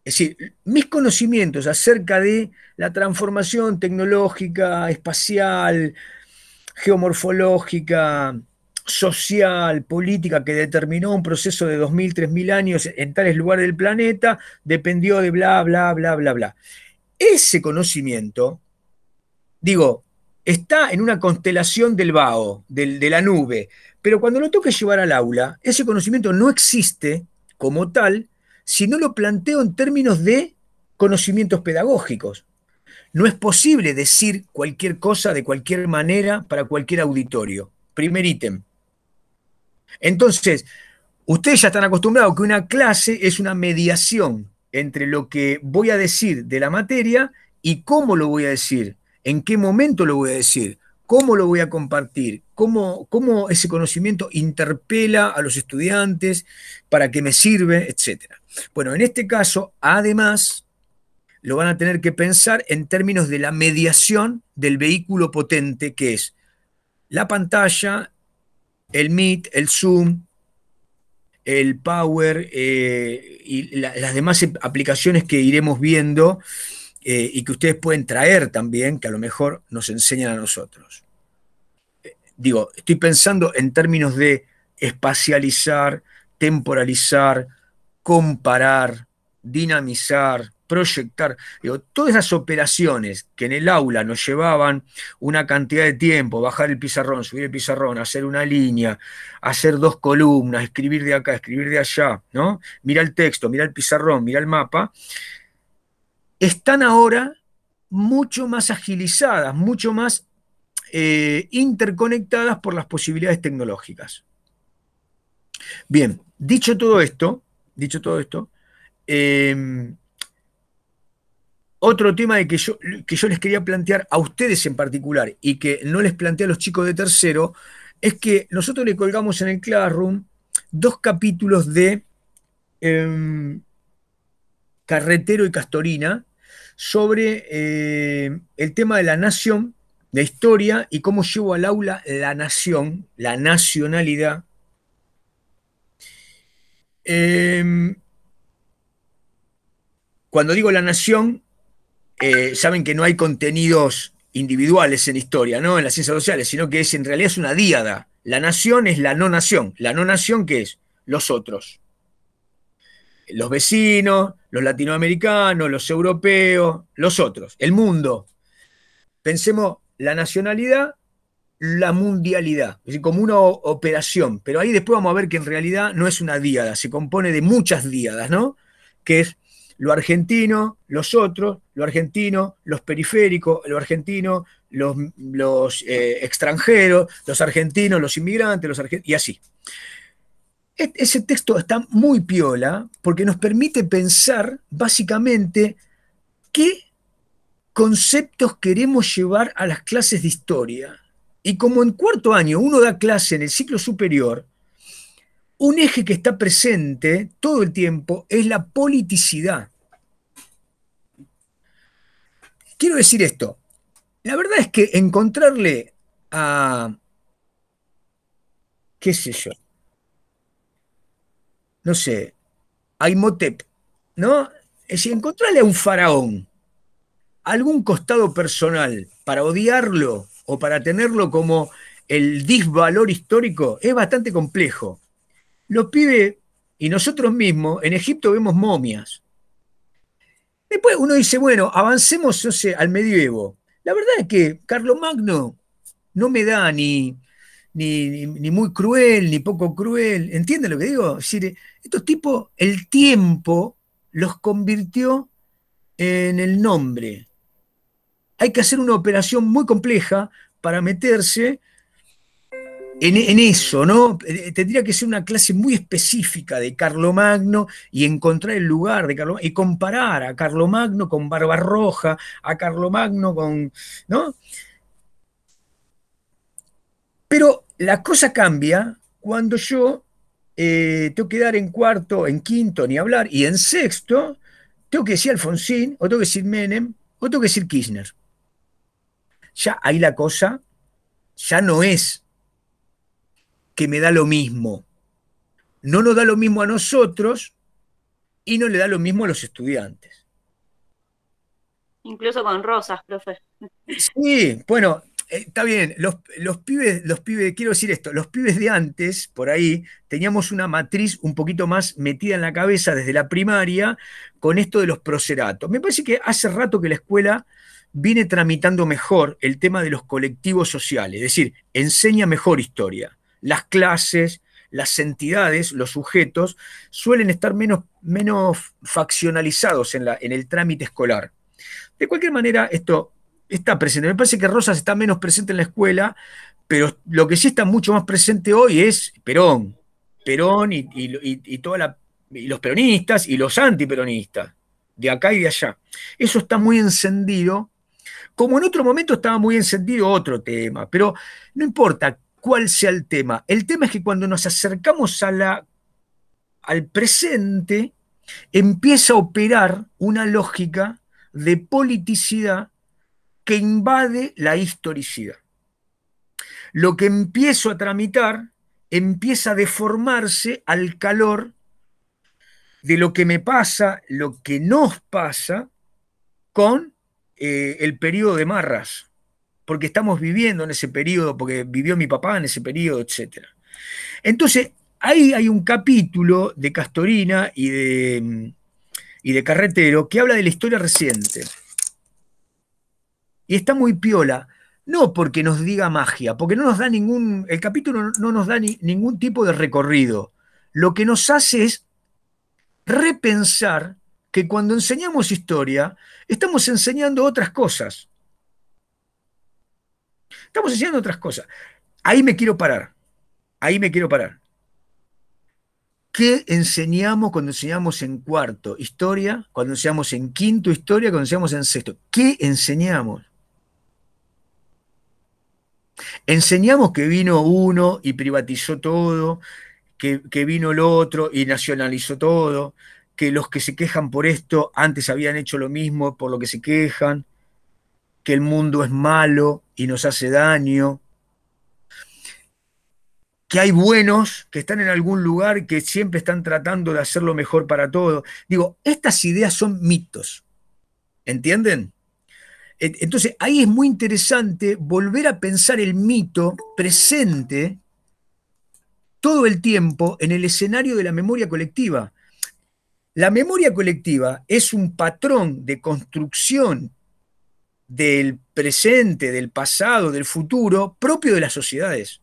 Es decir, mis conocimientos acerca de la transformación tecnológica, espacial, geomorfológica, social, política, que determinó un proceso de 2000, 3000 años en tales lugares del planeta, dependió de bla, bla, bla, bla, bla. Ese conocimiento, digo, está en una constelación del vaho, de la nube, pero cuando lo tengo que llevar al aula, ese conocimiento no existe como tal si no lo planteo en términos de conocimientos pedagógicos. No es posible decir cualquier cosa de cualquier manera para cualquier auditorio. Primer ítem. Entonces, ustedes ya están acostumbrados que una clase es una mediación entre lo que voy a decir de la materia y cómo lo voy a decir, en qué momento lo voy a decir, cómo lo voy a compartir, cómo ese conocimiento interpela a los estudiantes, para qué me sirve, etc. Bueno, en este caso, además, lo van a tener que pensar en términos de la mediación del vehículo potente que es la pantalla, el Meet, el Zoom, el Power y las demás aplicaciones que iremos viendo y que ustedes pueden traer también, que a lo mejor nos enseñan a nosotros. Digo, estoy pensando en términos de espacializar, temporalizar, comparar, dinamizar, proyectar. Digo, todas esas operaciones que en el aula nos llevaban una cantidad de tiempo, bajar el pizarrón, subir el pizarrón, hacer una línea, hacer dos columnas, escribir de acá, escribir de allá, ¿no? Mira el texto, mira el pizarrón, mira el mapa, están ahora mucho más agilizadas, mucho más interconectadas por las posibilidades tecnológicas. Bien, dicho todo esto, otro tema de que yo les quería plantear a ustedes en particular y que no les planteé a los chicos de tercero, es que nosotros le colgamos en el Classroom 2 capítulos de Carretero y Castorina sobre el tema de la nación, la historia y cómo llevo al aula la nación, la nacionalidad, Cuando digo la nación, saben que no hay contenidos individuales en historia, ¿no? En las ciencias sociales, sino que en realidad es una díada. La nación es la no nación. La no nación, ¿qué es? Los otros. Los vecinos, los latinoamericanos, los europeos, los otros, el mundo. Pensemos la nacionalidad, la mundialidad, es decir, como una operación, pero ahí después vamos a ver que en realidad no es una díada, se compone de muchas díadas, ¿no? Que es lo argentino, los otros, lo argentino, los periféricos, lo argentino, los extranjeros, los argentinos, los inmigrantes, y así. Ese texto está muy piola porque nos permite pensar básicamente qué conceptos queremos llevar a las clases de historia. Y como en cuarto año uno da clase en el ciclo superior, un eje que está presente todo el tiempo es la politicidad. Quiero decir esto, la verdad es que encontrarle a, qué sé yo, no sé, a Imhotep, ¿no? Es decir, encontrarle a un faraón algún costado personal para odiarlo o para tenerlo como el disvalor histórico es bastante complejo. Los pibes y nosotros mismos en Egipto vemos momias. Después uno dice, bueno, avancemos, no sé, al medievo. La verdad es que Carlomagno no me da ni muy cruel, ni poco cruel. ¿Entienden lo que digo? Es decir, estos tipos, el tiempo los convirtió en el nombre. Hay que hacer una operación muy compleja para meterse en eso, ¿no? Tendría que ser una clase muy específica de Carlomagno y encontrar el lugar de Carlomagno y comparar a Carlomagno con Barbarroja, a Carlomagno con, ¿no? Pero la cosa cambia cuando yo tengo que dar en cuarto, en quinto, ni hablar, y en sexto tengo que decir Alfonsín, o tengo que decir Menem, o tengo que decir Kirchner. Ya ahí la cosa ya no es que me da lo mismo. No nos da lo mismo a nosotros y no le da lo mismo a los estudiantes. Incluso con rosas, profe. Sí, bueno, está bien. Los pibes, quiero decir esto, los pibes de antes, por ahí, teníamos una matriz un poquito más metida en la cabeza desde la primaria con esto de los proceratos. Me parece que hace rato que la escuela viene tramitando mejor el tema de los colectivos sociales, es decir, enseña mejor historia. Las clases, las entidades, los sujetos, suelen estar menos faccionalizados en el trámite escolar. De cualquier manera, esto está presente. Me parece que Rosas está menos presente en la escuela, pero lo que sí está mucho más presente hoy es Perón. Perón y los peronistas y los antiperonistas, de acá y de allá. Eso está muy encendido, como en otro momento estaba muy encendido otro tema, pero no importa cuál sea el tema es que cuando nos acercamos al presente, empieza a operar una lógica de politicidad que invade la historicidad. Lo que empiezo a tramitar empieza a deformarse al calor de lo que me pasa, lo que nos pasa con el periodo de Marras, porque estamos viviendo en ese periodo, porque vivió mi papá en ese periodo, etc. Entonces, ahí hay un capítulo de Castorina y de Carretero que habla de la historia reciente. Y está muy piola, no porque nos diga magia, porque no nos da el capítulo no nos da ningún tipo de recorrido. Lo que nos hace es repensar que cuando enseñamos historia, estamos enseñando otras cosas. Estamos enseñando otras cosas. Ahí me quiero parar. Ahí me quiero parar. ¿Qué enseñamos cuando enseñamos en cuarto historia, cuando enseñamos en quinto historia, cuando enseñamos en sexto? ¿Qué enseñamos? Enseñamos que vino uno y privatizó todo, que vino el otro y nacionalizó todo, que los que se quejan por esto antes habían hecho lo mismo por lo que se quejan, que el mundo es malo y nos hace daño, que hay buenos que están en algún lugar que siempre están tratando de hacer lo mejor para todos. Digo, estas ideas son mitos, ¿entienden? Entonces, ahí es muy interesante volver a pensar el mito presente todo el tiempo en el escenario de la memoria colectiva. La memoria colectiva es un patrón de construcción del presente, del pasado, del futuro, propio de las sociedades.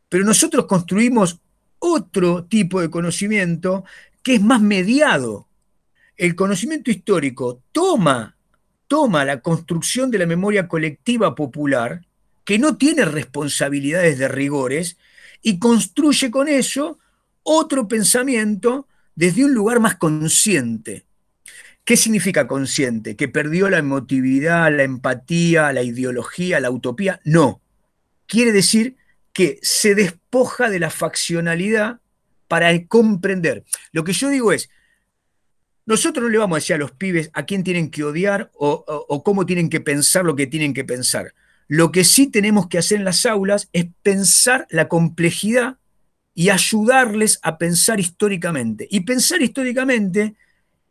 Pero nosotros construimos otro tipo de conocimiento que es más mediado. El conocimiento histórico toma la construcción de la memoria colectiva popular, que no tiene responsabilidades de rigores, y construye con eso otro pensamiento desde un lugar más consciente. ¿Qué significa consciente? ¿Que perdió la emotividad, la empatía, la ideología, la utopía? No. Quiere decir que se despoja de la faccionalidad para comprender. Lo que yo digo es, nosotros no le vamos a decir a los pibes a quién tienen que odiar o cómo tienen que pensar lo que tienen que pensar. Lo que sí tenemos que hacer en las aulas es pensar la complejidad y ayudarles a pensar históricamente. Y pensar históricamente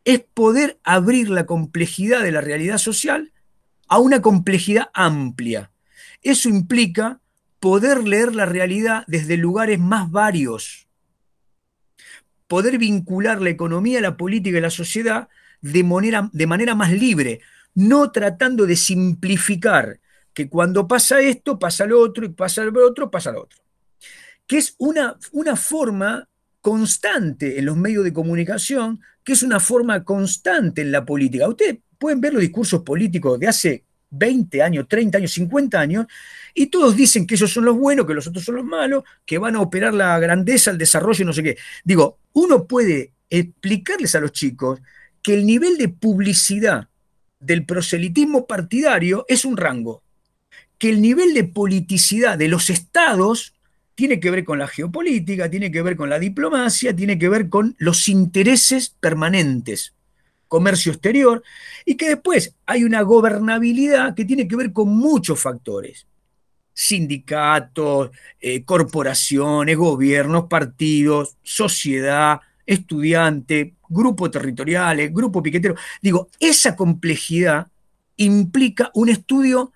es poder abrir la complejidad de la realidad social a una complejidad amplia. Eso implica poder leer la realidad desde lugares más varios, poder vincular la economía, la política y la sociedad de manera más libre, no tratando de simplificar que cuando pasa esto, pasa lo otro, y pasa lo otro, pasa lo otro. Que es una forma constante en los medios de comunicación, que es una forma constante en la política. Ustedes pueden ver los discursos políticos de hace 20 años, 30 años, 50 años, y todos dicen que ellos son los buenos, que los otros son los malos, que van a operar la grandeza, el desarrollo, no sé qué. Digo, uno puede explicarles a los chicos que el nivel de publicidad del proselitismo partidario es un rango, que el nivel de politicidad de los estados tiene que ver con la geopolítica, tiene que ver con la diplomacia, tiene que ver con los intereses permanentes, comercio exterior, y que después hay una gobernabilidad que tiene que ver con muchos factores. Sindicatos, corporaciones, gobiernos, partidos, sociedad, estudiante, grupos territoriales, grupos piqueteros. Digo, esa complejidad implica un estudio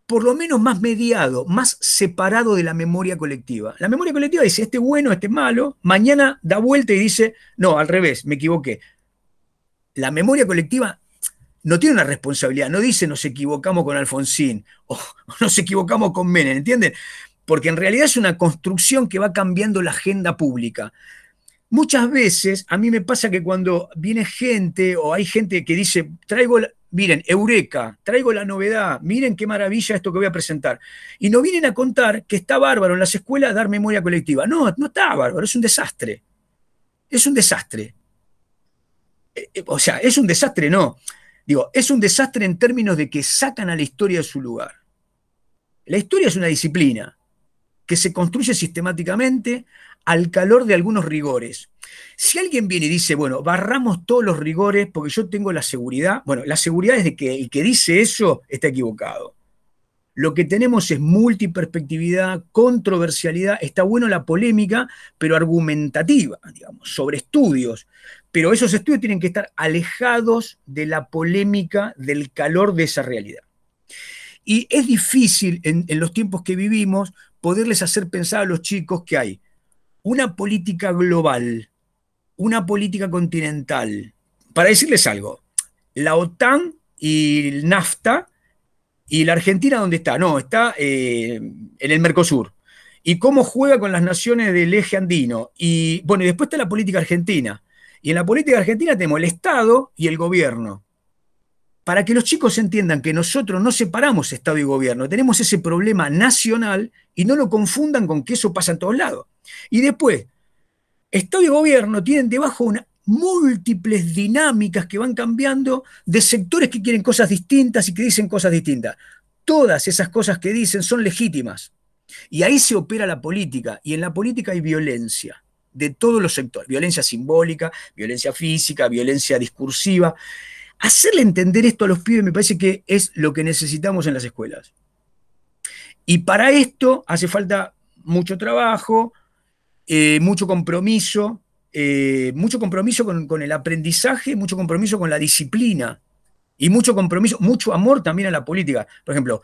por lo menos más mediado, más separado de la memoria colectiva. La memoria colectiva dice, este es bueno, este es malo, mañana da vuelta y dice, no, al revés, me equivoqué. La memoria colectiva no tiene una responsabilidad, no dice nos equivocamos con Alfonsín o nos equivocamos con Menem, ¿entienden? Porque en realidad es una construcción que va cambiando la agenda pública. Muchas veces a mí me pasa que cuando viene gente o hay gente que dice, miren, eureka, traigo la novedad, miren qué maravilla esto que voy a presentar. Y nos vienen a contar que está bárbaro en las escuelas dar memoria colectiva. No, no está bárbaro, es un desastre. Es un desastre. O sea, es un desastre, no. Digo, es un desastre en términos de que sacan a la historia de su lugar. La historia es una disciplina que se construye sistemáticamente al calor de algunos rigores. Si alguien viene y dice, bueno, barramos todos los rigores porque yo tengo la seguridad, bueno, la seguridad es de que el que dice eso está equivocado. Lo que tenemos es multiperspectividad, controversialidad, está bueno la polémica, pero argumentativa, digamos, sobre estudios. Pero esos estudios tienen que estar alejados de la polémica, del calor de esa realidad. Y es difícil en los tiempos que vivimos poderles hacer pensar a los chicos que hay una política global, una política continental. Para decirles algo, la OTAN y el NAFTA, y la Argentina, ¿dónde está? No, está en el Mercosur. ¿Y cómo juega con las naciones del eje andino? Y bueno, y después está la política argentina. Y en la política argentina tenemos el Estado y el gobierno. Para que los chicos entiendan que nosotros no separamos Estado y gobierno, tenemos ese problema nacional y no lo confundan con que eso pasa en todos lados. Y después, Estado y gobierno tienen debajo múltiples dinámicas que van cambiando de sectores que quieren cosas distintas y que dicen cosas distintas. Todas esas cosas que dicen son legítimas. Y ahí se opera la política. Y en la política hay violencia de todos los sectores. Violencia simbólica, violencia física, violencia discursiva. Hacerle entender esto a los pibes me parece que es lo que necesitamos en las escuelas. Y para esto hace falta mucho trabajo, mucho compromiso con el aprendizaje, mucho compromiso con la disciplina y mucho compromiso, mucho amor también a la política. Por ejemplo,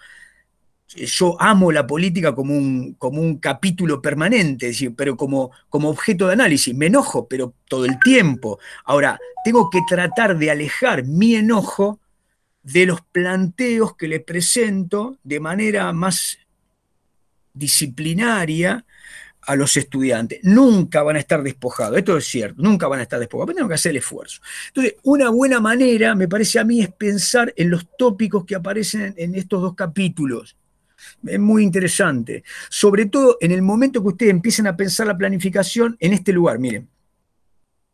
yo amo la política como un capítulo permanente, es decir, pero como objeto de análisis. Me enojo, pero todo el tiempo. Ahora, tengo que tratar de alejar mi enojo de los planteos que le presento de manera más disciplinaria a los estudiantes. Nunca van a estar despojados, esto es cierto, nunca van a estar despojados, pero tengo que hacer el esfuerzo. Entonces, una buena manera, me parece a mí, es pensar en los tópicos que aparecen en estos dos capítulos. Es muy interesante, sobre todo en el momento que ustedes empiecen a pensar la planificación en este lugar. Miren,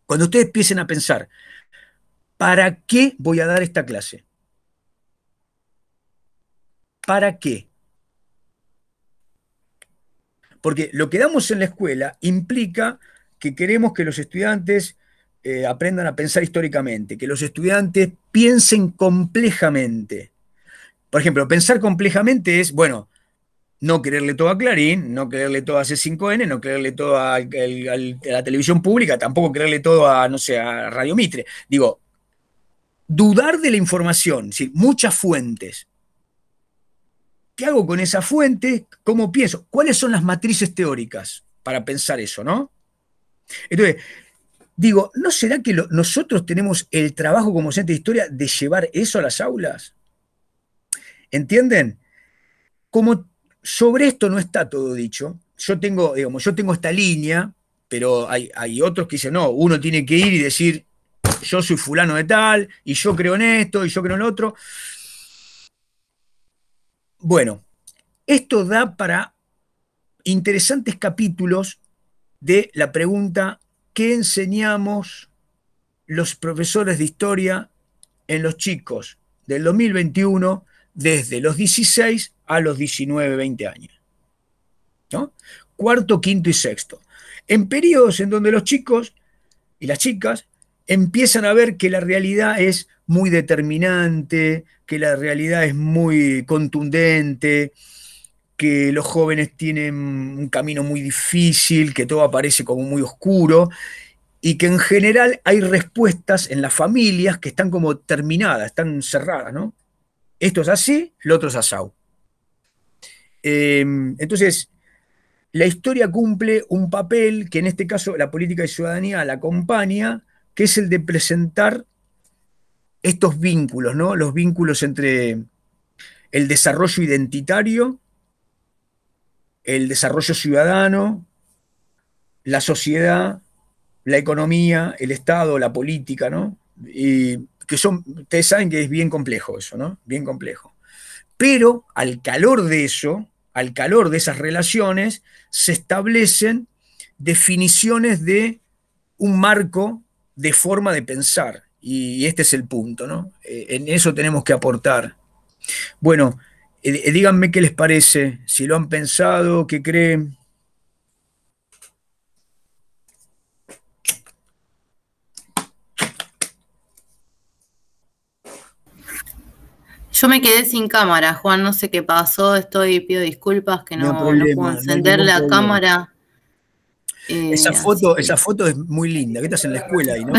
cuando ustedes empiecen a pensar, ¿para qué voy a dar esta clase? ¿Para qué? Porque lo que damos en la escuela implica que queremos que los estudiantes aprendan a pensar históricamente, que los estudiantes piensen complejamente. Por ejemplo, pensar complejamente es, bueno, no quererle todo a Clarín, no quererle todo a C5N, no quererle todo a la televisión pública, tampoco quererle todo a, no sé, a Radio Mitre. Digo, dudar de la información, es decir, muchas fuentes. ¿Qué hago con esa fuente? ¿Cómo pienso? ¿Cuáles son las matrices teóricas para pensar eso, no? Entonces, digo, ¿no será que nosotros tenemos el trabajo como docente de historia de llevar eso a las aulas? ¿Entienden? Como sobre esto no está todo dicho, yo tengo esta línea, pero hay otros que dicen, no, uno tiene que ir y decir, yo soy fulano de tal, y yo creo en esto, y yo creo en lo otro. Bueno, esto da para interesantes capítulos de la pregunta, ¿qué enseñamos los profesores de historia en los chicos del 2021 desde los 16 a los 19, 20 años? ¿No? Cuarto, quinto y sexto. En periodos en donde los chicos y las chicas empiezan a ver que la realidad es muy determinante, que la realidad es muy contundente, que los jóvenes tienen un camino muy difícil, que todo aparece como muy oscuro, y que en general hay respuestas en las familias que están como terminadas, están cerradas, ¿no? Esto es así, lo otro es asau. Entonces, la historia cumple un papel que en este caso la política de ciudadanía la acompaña, que es el de presentar estos vínculos, ¿no? Los vínculos entre el desarrollo identitario, el desarrollo ciudadano, la sociedad, la economía, el Estado, la política, ¿no? Y que ustedes saben que es bien complejo eso, ¿no? Bien complejo. Pero al calor de eso, al calor de esas relaciones, se establecen definiciones de un marco de forma de pensar. Y este es el punto, ¿no? En eso tenemos que aportar. Bueno, díganme qué les parece, si lo han pensado, qué creen. Yo me quedé sin cámara, Juan, no sé qué pasó, pido disculpas que no puedo encender no hay la problema. Cámara. Esa foto es muy linda, ¿qué estás en la escuela ahí, no?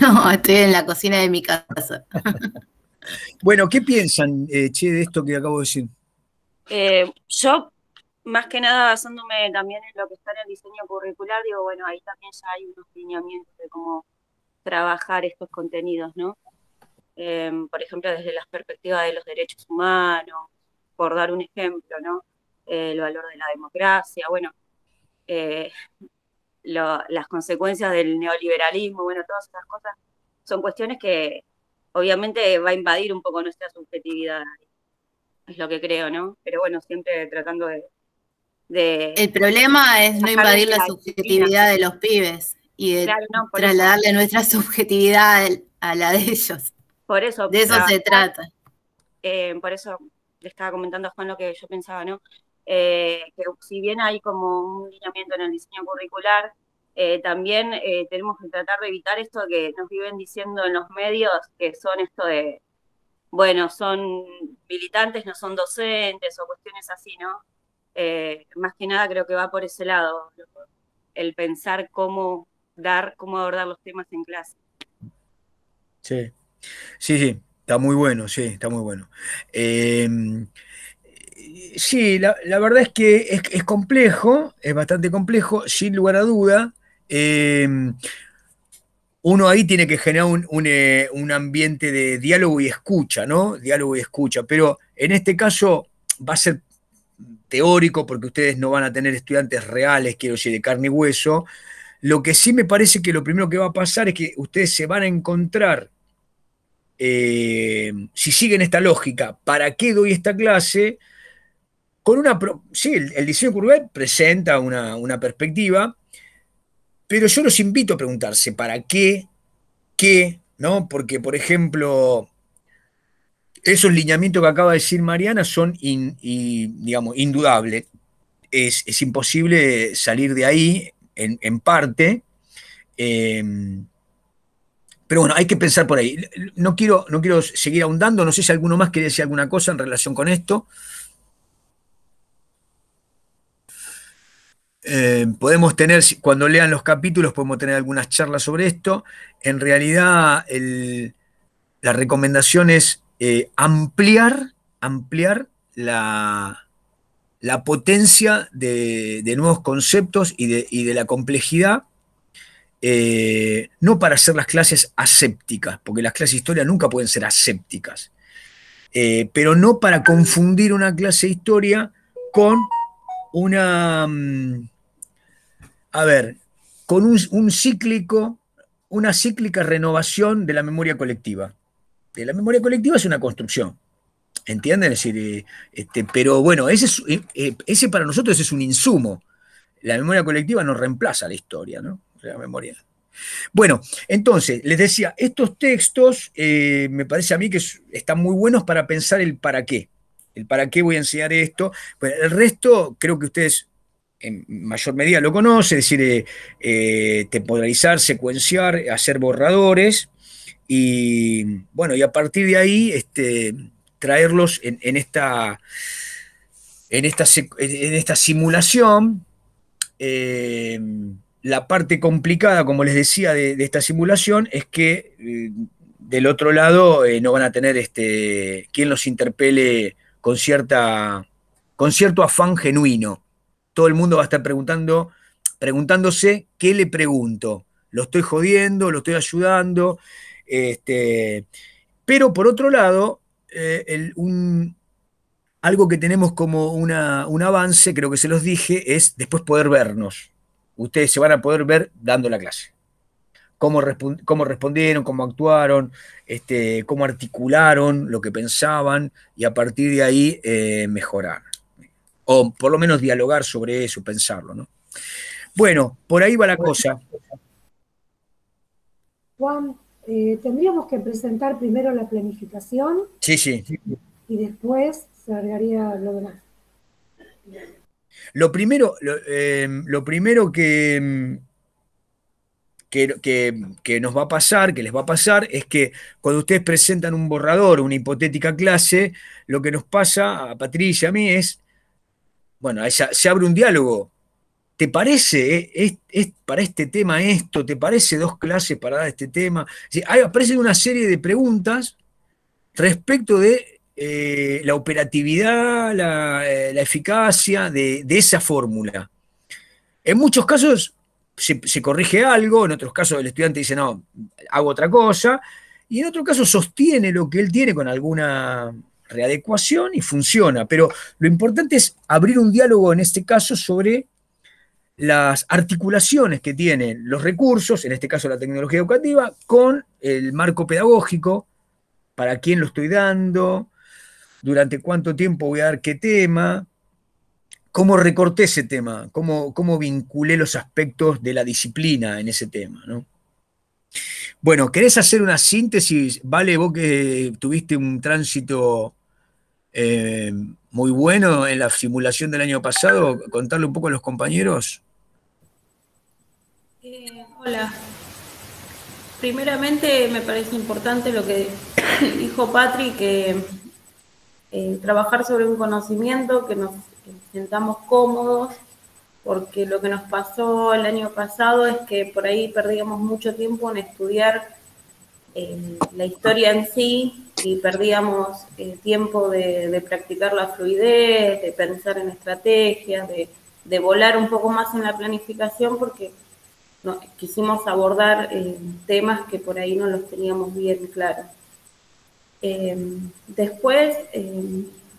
No, estoy en la cocina de mi casa. Bueno, ¿qué piensan, che, de esto que acabo de decir? Yo, más que nada, basándome también en lo que está en el diseño curricular, digo, bueno, ahí también ya hay unos lineamientos de cómo trabajar estos contenidos, ¿no? Por ejemplo, desde la perspectiva de los derechos humanos, por dar un ejemplo, ¿no? El valor de la democracia, bueno, las consecuencias del neoliberalismo, bueno, todas esas cosas son cuestiones que obviamente va a invadir un poco nuestra subjetividad, es lo que creo, ¿no? Pero bueno, siempre tratando de El problema es no invadir la subjetividad de los pibes y de trasladarle nuestra subjetividad a la de ellos. Por eso, de eso se trata. Por eso le estaba comentando a Juan lo que yo pensaba, ¿no? Que si bien hay como un lineamiento en el diseño curricular, también tenemos que tratar de evitar esto que nos viven diciendo en los medios, que son esto de, bueno, son militantes, no son docentes o cuestiones así, ¿no? Más que nada creo que va por ese lado, el pensar cómo abordar los temas en clase. Sí, sí, sí, está muy bueno, sí, está muy bueno. Eh, sí, la verdad es que es complejo, es bastante complejo, sin lugar a duda. Eh, Uno ahí tiene que generar un ambiente de diálogo y escucha, ¿no? Diálogo y escucha, pero en este caso va a ser teórico porque ustedes no van a tener estudiantes reales, quiero decir, de carne y hueso. Lo que sí me parece que lo primero que va a pasar es que ustedes se van a encontrar, si siguen esta lógica, ¿para qué doy esta clase? Con sí, el diseño curricular presenta una perspectiva, pero yo los invito a preguntarse, ¿para qué? ¿Qué? ¿No? Porque, por ejemplo, esos lineamientos que acaba de decir Mariana son, digamos, indudables. Es imposible salir de ahí en parte. Eh, pero bueno, hay que pensar por ahí. No quiero seguir ahondando. No sé si alguno más quiere decir alguna cosa en relación con esto. Podemos tener, cuando lean los capítulos, podemos tener algunas charlas sobre esto. En realidad, la recomendación es ampliar la potencia de nuevos conceptos y de la complejidad, no para hacer las clases asépticas, porque las clases de historia nunca pueden ser asépticas, pero no para confundir una clase de historia con una, a ver, con una cíclica renovación de la memoria colectiva. La memoria colectiva es una construcción, ¿entienden? Es decir, pero bueno, ese para nosotros es un insumo. La memoria colectiva no reemplaza la historia, ¿no? La memoria. Bueno, entonces, les decía, estos textos me parece a mí que están muy buenos para pensar el para qué. El para qué voy a enseñar esto. Bueno, el resto creo que ustedes en mayor medida lo conocen, es decir, temporalizar, secuenciar, hacer borradores y bueno, y a partir de ahí traerlos en esta simulación. La parte complicada, como les decía, de esta simulación es que del otro lado no van a tener quien los interpele con cierto afán genuino. Todo el mundo va a estar preguntándose qué le pregunto. ¿Lo estoy jodiendo? ¿Lo estoy ayudando? Pero por otro lado, algo que tenemos como un avance, creo que se los dije, es después poder vernos. Ustedes se van a poder ver dando la clase. Cómo respondieron, cómo actuaron, cómo articularon lo que pensaban y a partir de ahí mejorar. O por lo menos dialogar sobre eso, pensarlo, ¿no? Bueno, por ahí va la cosa. Juan, tendríamos que presentar primero la planificación. Sí, sí. Y después se agregaría lo demás. Lo primero que nos va a pasar, que les va a pasar, es que cuando ustedes presentan un borrador, una hipotética clase, lo que nos pasa a Patricia y a mí es, bueno, se abre un diálogo. ¿Te parece es para este tema esto? ¿Te parece 2 clases para dar este tema? Ahí aparecen una serie de preguntas respecto de la operatividad, la eficacia de esa fórmula. En muchos casos se corrige algo, en otros casos el estudiante dice, no, hago otra cosa, y en otros casos sostiene lo que él tiene con alguna readecuación y funciona. Pero lo importante es abrir un diálogo en este caso sobre las articulaciones que tienen los recursos, en este caso la tecnología educativa, con el marco pedagógico, para quién lo estoy dando, durante cuánto tiempo voy a dar qué tema, cómo recorté ese tema, cómo vinculé los aspectos de la disciplina en ese tema, ¿no? Bueno, ¿querés hacer una síntesis? Vale, vos que tuviste un tránsito muy bueno en la simulación del año pasado, contarle un poco a los compañeros. Hola. Primeramente me parece importante lo que dijo Patri, que trabajar sobre un conocimiento que nos sintamos cómodos, porque lo que nos pasó el año pasado es que por ahí perdíamos mucho tiempo en estudiar la historia en sí y perdíamos tiempo de practicar la fluidez, de pensar en estrategias, de volar un poco más en la planificación, porque quisimos abordar temas que por ahí no los teníamos bien claros. Después,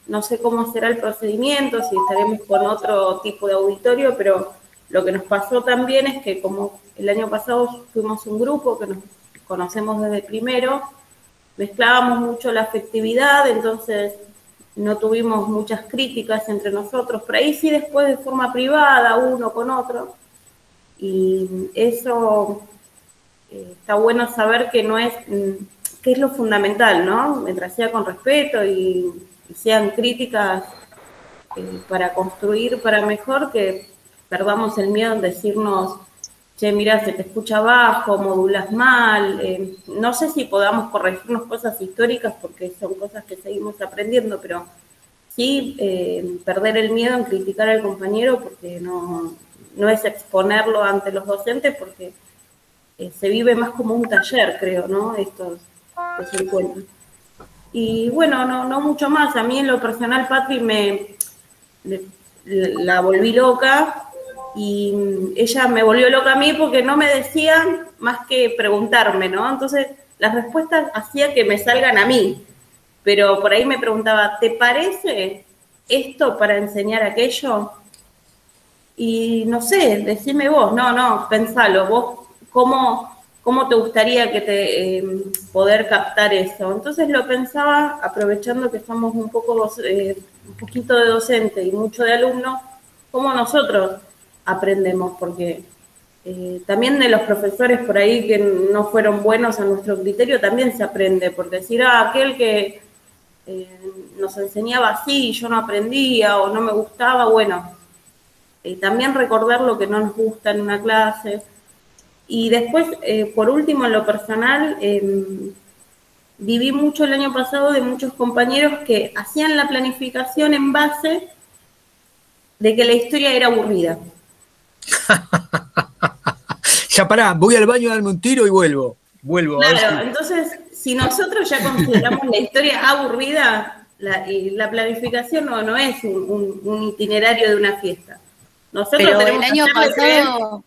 no sé cómo será el procedimiento, si estaremos con otro tipo de auditorio, pero lo que nos pasó también es que como el año pasado fuimos un grupo que nos conocemos desde primero, mezclábamos mucho la afectividad, entonces no tuvimos muchas críticas entre nosotros, por ahí sí después de forma privada, uno con otro, y eso está bueno saber que no es, que es lo fundamental, ¿no? Mientras sea con respeto y sean críticas para construir para mejor, que perdamos el miedo en decirnos, che, mira, se te escucha bajo, modulas mal, no sé si podamos corregirnos cosas históricas porque son cosas que seguimos aprendiendo, pero sí perder el miedo en criticar al compañero, porque no es exponerlo ante los docentes, porque se vive más como un taller, creo, ¿no? Estos encuentros. Y bueno, no mucho más. A mí en lo personal, Patri, la volví loca, y ella me volvió loca a mí porque no me decía más que preguntarme, ¿no? Entonces las respuestas hacía que me salgan a mí, pero por ahí me preguntaba, ¿te parece esto para enseñar aquello? Y no sé, decime vos, no, pensalo, vos, ¿cómo te gustaría que poder captar eso? Entonces lo pensaba, aprovechando que somos un poquito de docente y mucho de alumno, ¿cómo nosotros aprendemos? Porque también de los profesores por ahí que no fueron buenos a nuestro criterio también se aprende, porque decir, aquel que nos enseñaba así y yo no aprendía o no me gustaba, bueno, también recordar lo que no nos gusta en una clase. Y después, por último, en lo personal, viví mucho el año pasado de muchos compañeros que hacían la planificación en base de que la historia era aburrida. Ya pará, voy al baño a darme un tiro y vuelvo. Claro, entonces, si nosotros ya consideramos la historia aburrida, la planificación no es un itinerario de una fiesta. Nosotros pero tenemos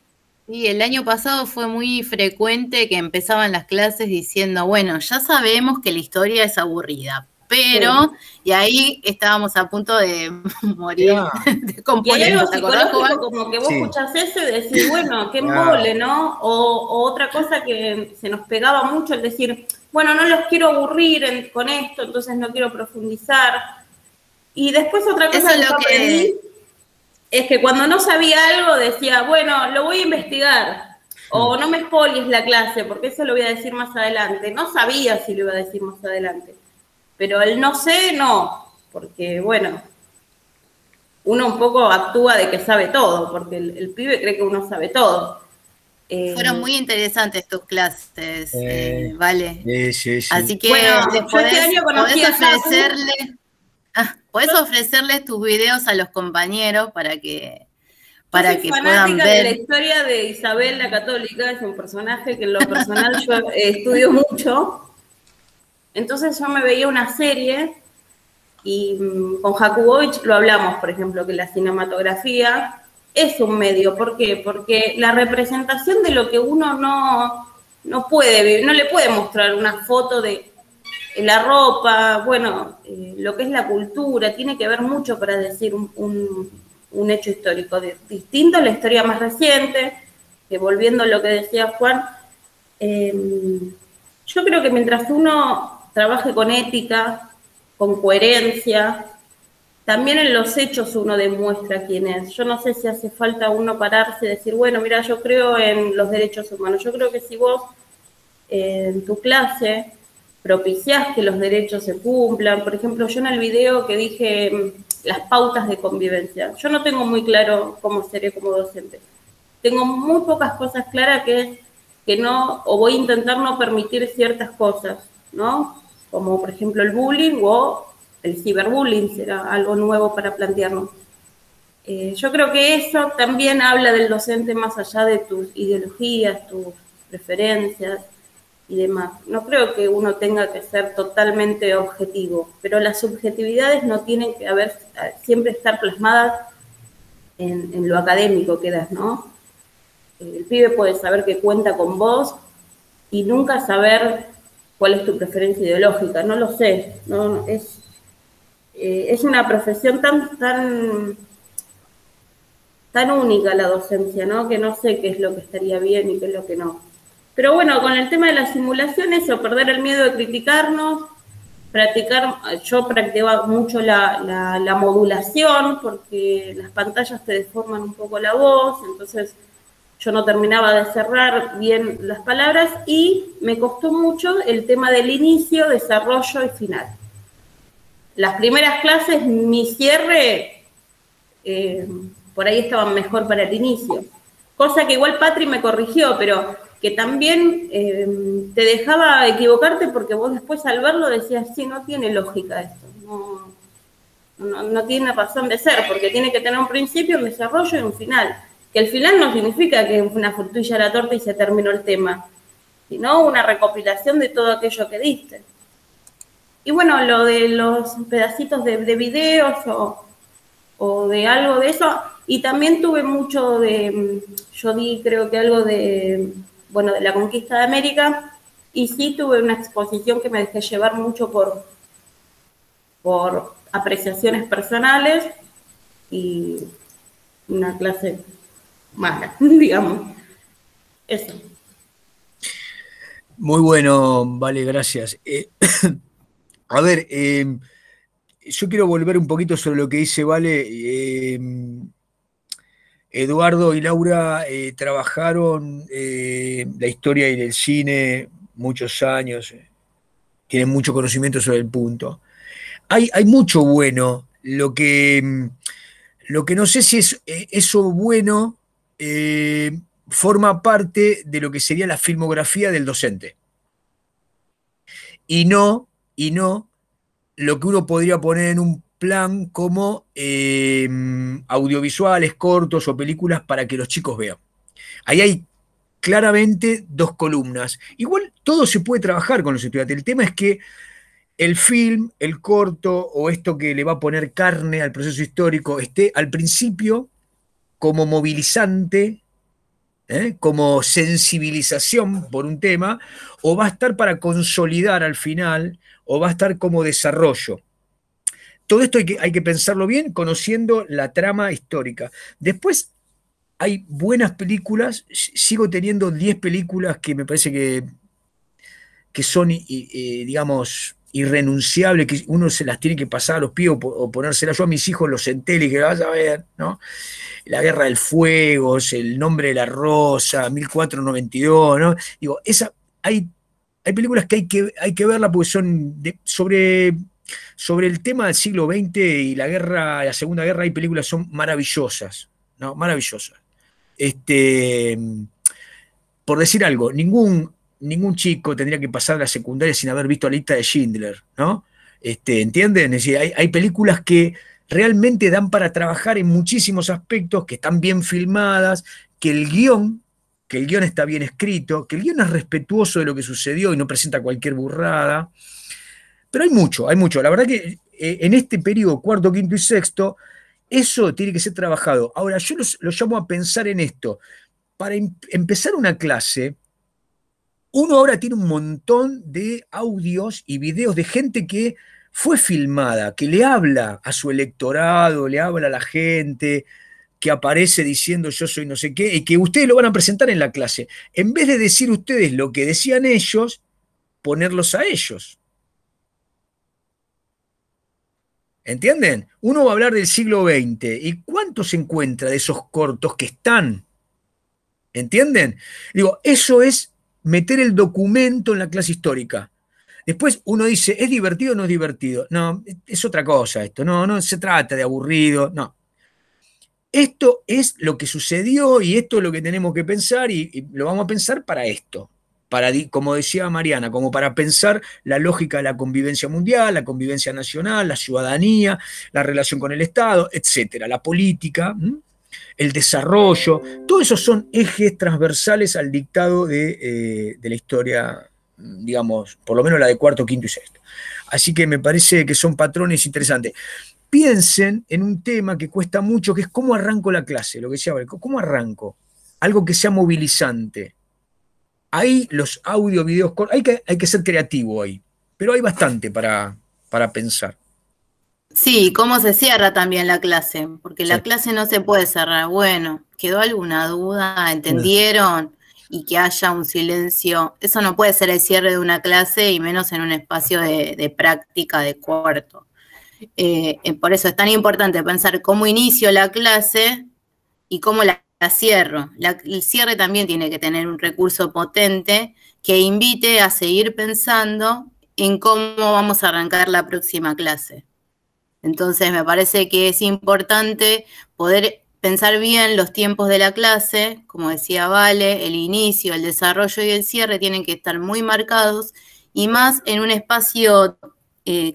el año pasado fue muy frecuente que empezaban las clases diciendo, bueno, ya sabemos que la historia es aburrida, pero, y ahí estábamos a punto de morir de componer. Y hay algo psicológico, como que vos escuchás eso y decís, bueno, qué embole, ¿no? O otra cosa que se nos pegaba mucho, el decir, bueno, no los quiero aburrir con esto, entonces no quiero profundizar. Y después otra cosa que aprendí es que cuando no sabía algo decía, bueno, lo voy a investigar, o no me spoiles la clase, porque eso lo voy a decir más adelante. No sabía si lo iba a decir más adelante, pero el no sé, no, porque bueno, uno un poco actúa de que sabe todo, porque el pibe cree que uno sabe todo. Fueron muy interesantes tus clases, Vale. Sí. Así que bueno, podés ofrecerles tus videos a los compañeros para que puedan ver. De la historia de Isabel la Católica, es un personaje que en lo personal yo estudio mucho. Entonces yo me veía una serie y con Jakubowicz lo hablamos, por ejemplo, que la cinematografía es un medio. ¿Por qué? Porque la representación de lo que uno no puede vivir, no le puede mostrar una foto de la ropa, bueno, lo que es la cultura, tiene que ver mucho para decir un hecho histórico. Distinto a la historia más reciente, que volviendo a lo que decía Juan, yo creo que mientras uno trabaje con ética, con coherencia, también en los hechos uno demuestra quién es. Yo no sé si hace falta uno pararse y decir, bueno, mira, yo creo en los derechos humanos. Yo creo que si vos en tu clase propiciás que los derechos se cumplan, por ejemplo, yo en el video que dije las pautas de convivencia, yo no tengo muy claro cómo seré como docente. Tengo muy pocas cosas claras que no, o voy a intentar no permitir ciertas cosas, ¿no? Como por ejemplo el bullying o el ciberbullying, será algo nuevo para plantearnos. Yo creo que eso también habla del docente más allá de tus ideologías, tus preferencias y demás. No creo que uno tenga que ser totalmente objetivo, pero las subjetividades no tienen que siempre estar plasmadas en lo académico que das, ¿no? El pibe puede saber que cuenta con vos y nunca saber cuál es tu preferencia ideológica, no lo sé, no, es una profesión tan única la docencia, ¿no? Que no sé qué es lo que estaría bien y qué es lo que no. Pero bueno, con el tema de las simulaciones, o perder el miedo de criticarnos, yo practicaba mucho la modulación, porque las pantallas te deforman un poco la voz, entonces yo no terminaba de cerrar bien las palabras, y me costó mucho el tema del inicio, desarrollo y final. Las primeras clases, mi cierre, por ahí estaban mejor para el inicio. Cosa que igual Patri me corrigió, pero que también te dejaba equivocarte porque vos después al verlo decías, sí, no tiene lógica esto, no tiene razón de ser, porque tiene que tener un principio, un desarrollo y un final. Que el final no significa que una frutilla a la torta y se terminó el tema, sino una recopilación de todo aquello que diste. Y bueno, lo de los pedacitos de videos o de algo de eso, y también tuve mucho yo di creo que algo de la conquista de América, y sí tuve una exposición que me dejé llevar mucho por apreciaciones personales y una clase mala, digamos. Eso. Muy bueno, vale, gracias. A ver, yo quiero volver un poquito sobre lo que dice Vale. Eduardo y Laura trabajaron la historia y el cine muchos años, tienen mucho conocimiento sobre el punto. Hay mucho bueno, lo que no sé si es eso bueno forma parte de lo que sería la filmografía del docente. Y no lo que uno podría poner en un plan como audiovisuales, cortos o películas para que los chicos vean. Ahí hay claramente dos columnas. Igual todo se puede trabajar con los estudiantes. El tema es que el film, el corto o esto que le va a poner carne al proceso histórico esté al principio como movilizante, como sensibilización por un tema, o va a estar para consolidar al final, o va a estar como desarrollo. Todo esto hay que pensarlo bien, conociendo la trama histórica. Después hay buenas películas, sigo teniendo 10 películas que me parece que son, digamos, irrenunciables, que uno se las tiene que pasar a los pibes o ponérselas. Yo a mis hijos los senté y que vas a ver, ¿no? La Guerra del Fuego, El Nombre de la Rosa, 1492, ¿no? Digo, hay películas que hay que verlas porque son sobre el tema del siglo XX y la Segunda Guerra. Hay películas que son maravillosas, ¿no? Maravillosas. Por decir algo, ningún chico tendría que pasar la secundaria sin haber visto la lista de Schindler, ¿no? ¿Entienden? Es decir, hay películas que realmente dan para trabajar en muchísimos aspectos, que están bien filmadas, que el guión está bien escrito, que el guión es respetuoso de lo que sucedió y no presenta cualquier burrada. Pero hay mucho. La verdad que en este periodo, cuarto, quinto y sexto, eso tiene que ser trabajado. Ahora, yo los llamo a pensar en esto. Para empezar una clase, uno ahora tiene un montón de audios y videos de gente que fue filmada, que le habla a su electorado, le habla a la gente, que aparece diciendo yo soy no sé qué, y que ustedes lo van a presentar en la clase. En vez de decir ustedes lo que decían ellos, ponerlos a ellos. ¿Entienden? Uno va a hablar del siglo XX, ¿y cuánto se encuentra de esos cortos que están? ¿Entienden? Digo, eso es meter el documento en la clase histórica. Después uno dice, ¿es divertido o no es divertido? No, es otra cosa esto, no se trata de aburrido, no. Esto es lo que sucedió y esto es lo que tenemos que pensar y lo vamos a pensar para esto. como decía Mariana, como para pensar la lógica de la convivencia mundial, la convivencia nacional, la ciudadanía, la relación con el Estado, etcétera, la política, el desarrollo, todos esos son ejes transversales al dictado de la historia, digamos, por lo menos la de cuarto, quinto y sexto. Así que me parece que son patrones interesantes. Piensen en un tema que cuesta mucho, que es cómo arranco la clase, lo que decía, ¿cómo arranco? Algo que sea movilizante. Ahí los audio, videos, hay que ser creativo ahí, pero hay bastante para pensar. Sí, cómo se cierra también la clase, porque Sí. la clase no se puede cerrar. Bueno, ¿quedó alguna duda? ¿Entendieron? Y que haya un silencio. Eso no puede ser el cierre de una clase y menos en un espacio de práctica de cuarto. Por eso es tan importante pensar cómo inicio la clase y cómo la cierro. El cierre también tiene que tener un recurso potente que invite a seguir pensando en cómo vamos a arrancar la próxima clase. Entonces me parece que es importante poder pensar bien los tiempos de la clase, como decía Vale, el inicio, el desarrollo y el cierre tienen que estar muy marcados, y más en un espacio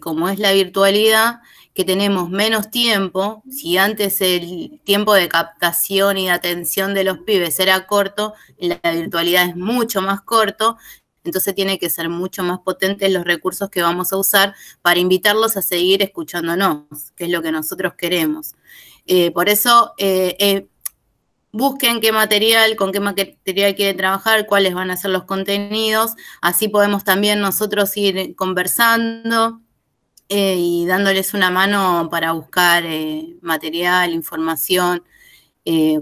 como es la virtualidad, que tenemos menos tiempo. Si antes el tiempo de captación y de atención de los pibes era corto, en la virtualidad es mucho más corto. Entonces tiene que ser mucho más potentes los recursos que vamos a usar para invitarlos a seguir escuchándonos, que es lo que nosotros queremos. Por eso busquen con qué material quieren trabajar, cuáles van a ser los contenidos, así podemos también nosotros ir conversando y dándoles una mano para buscar material, información.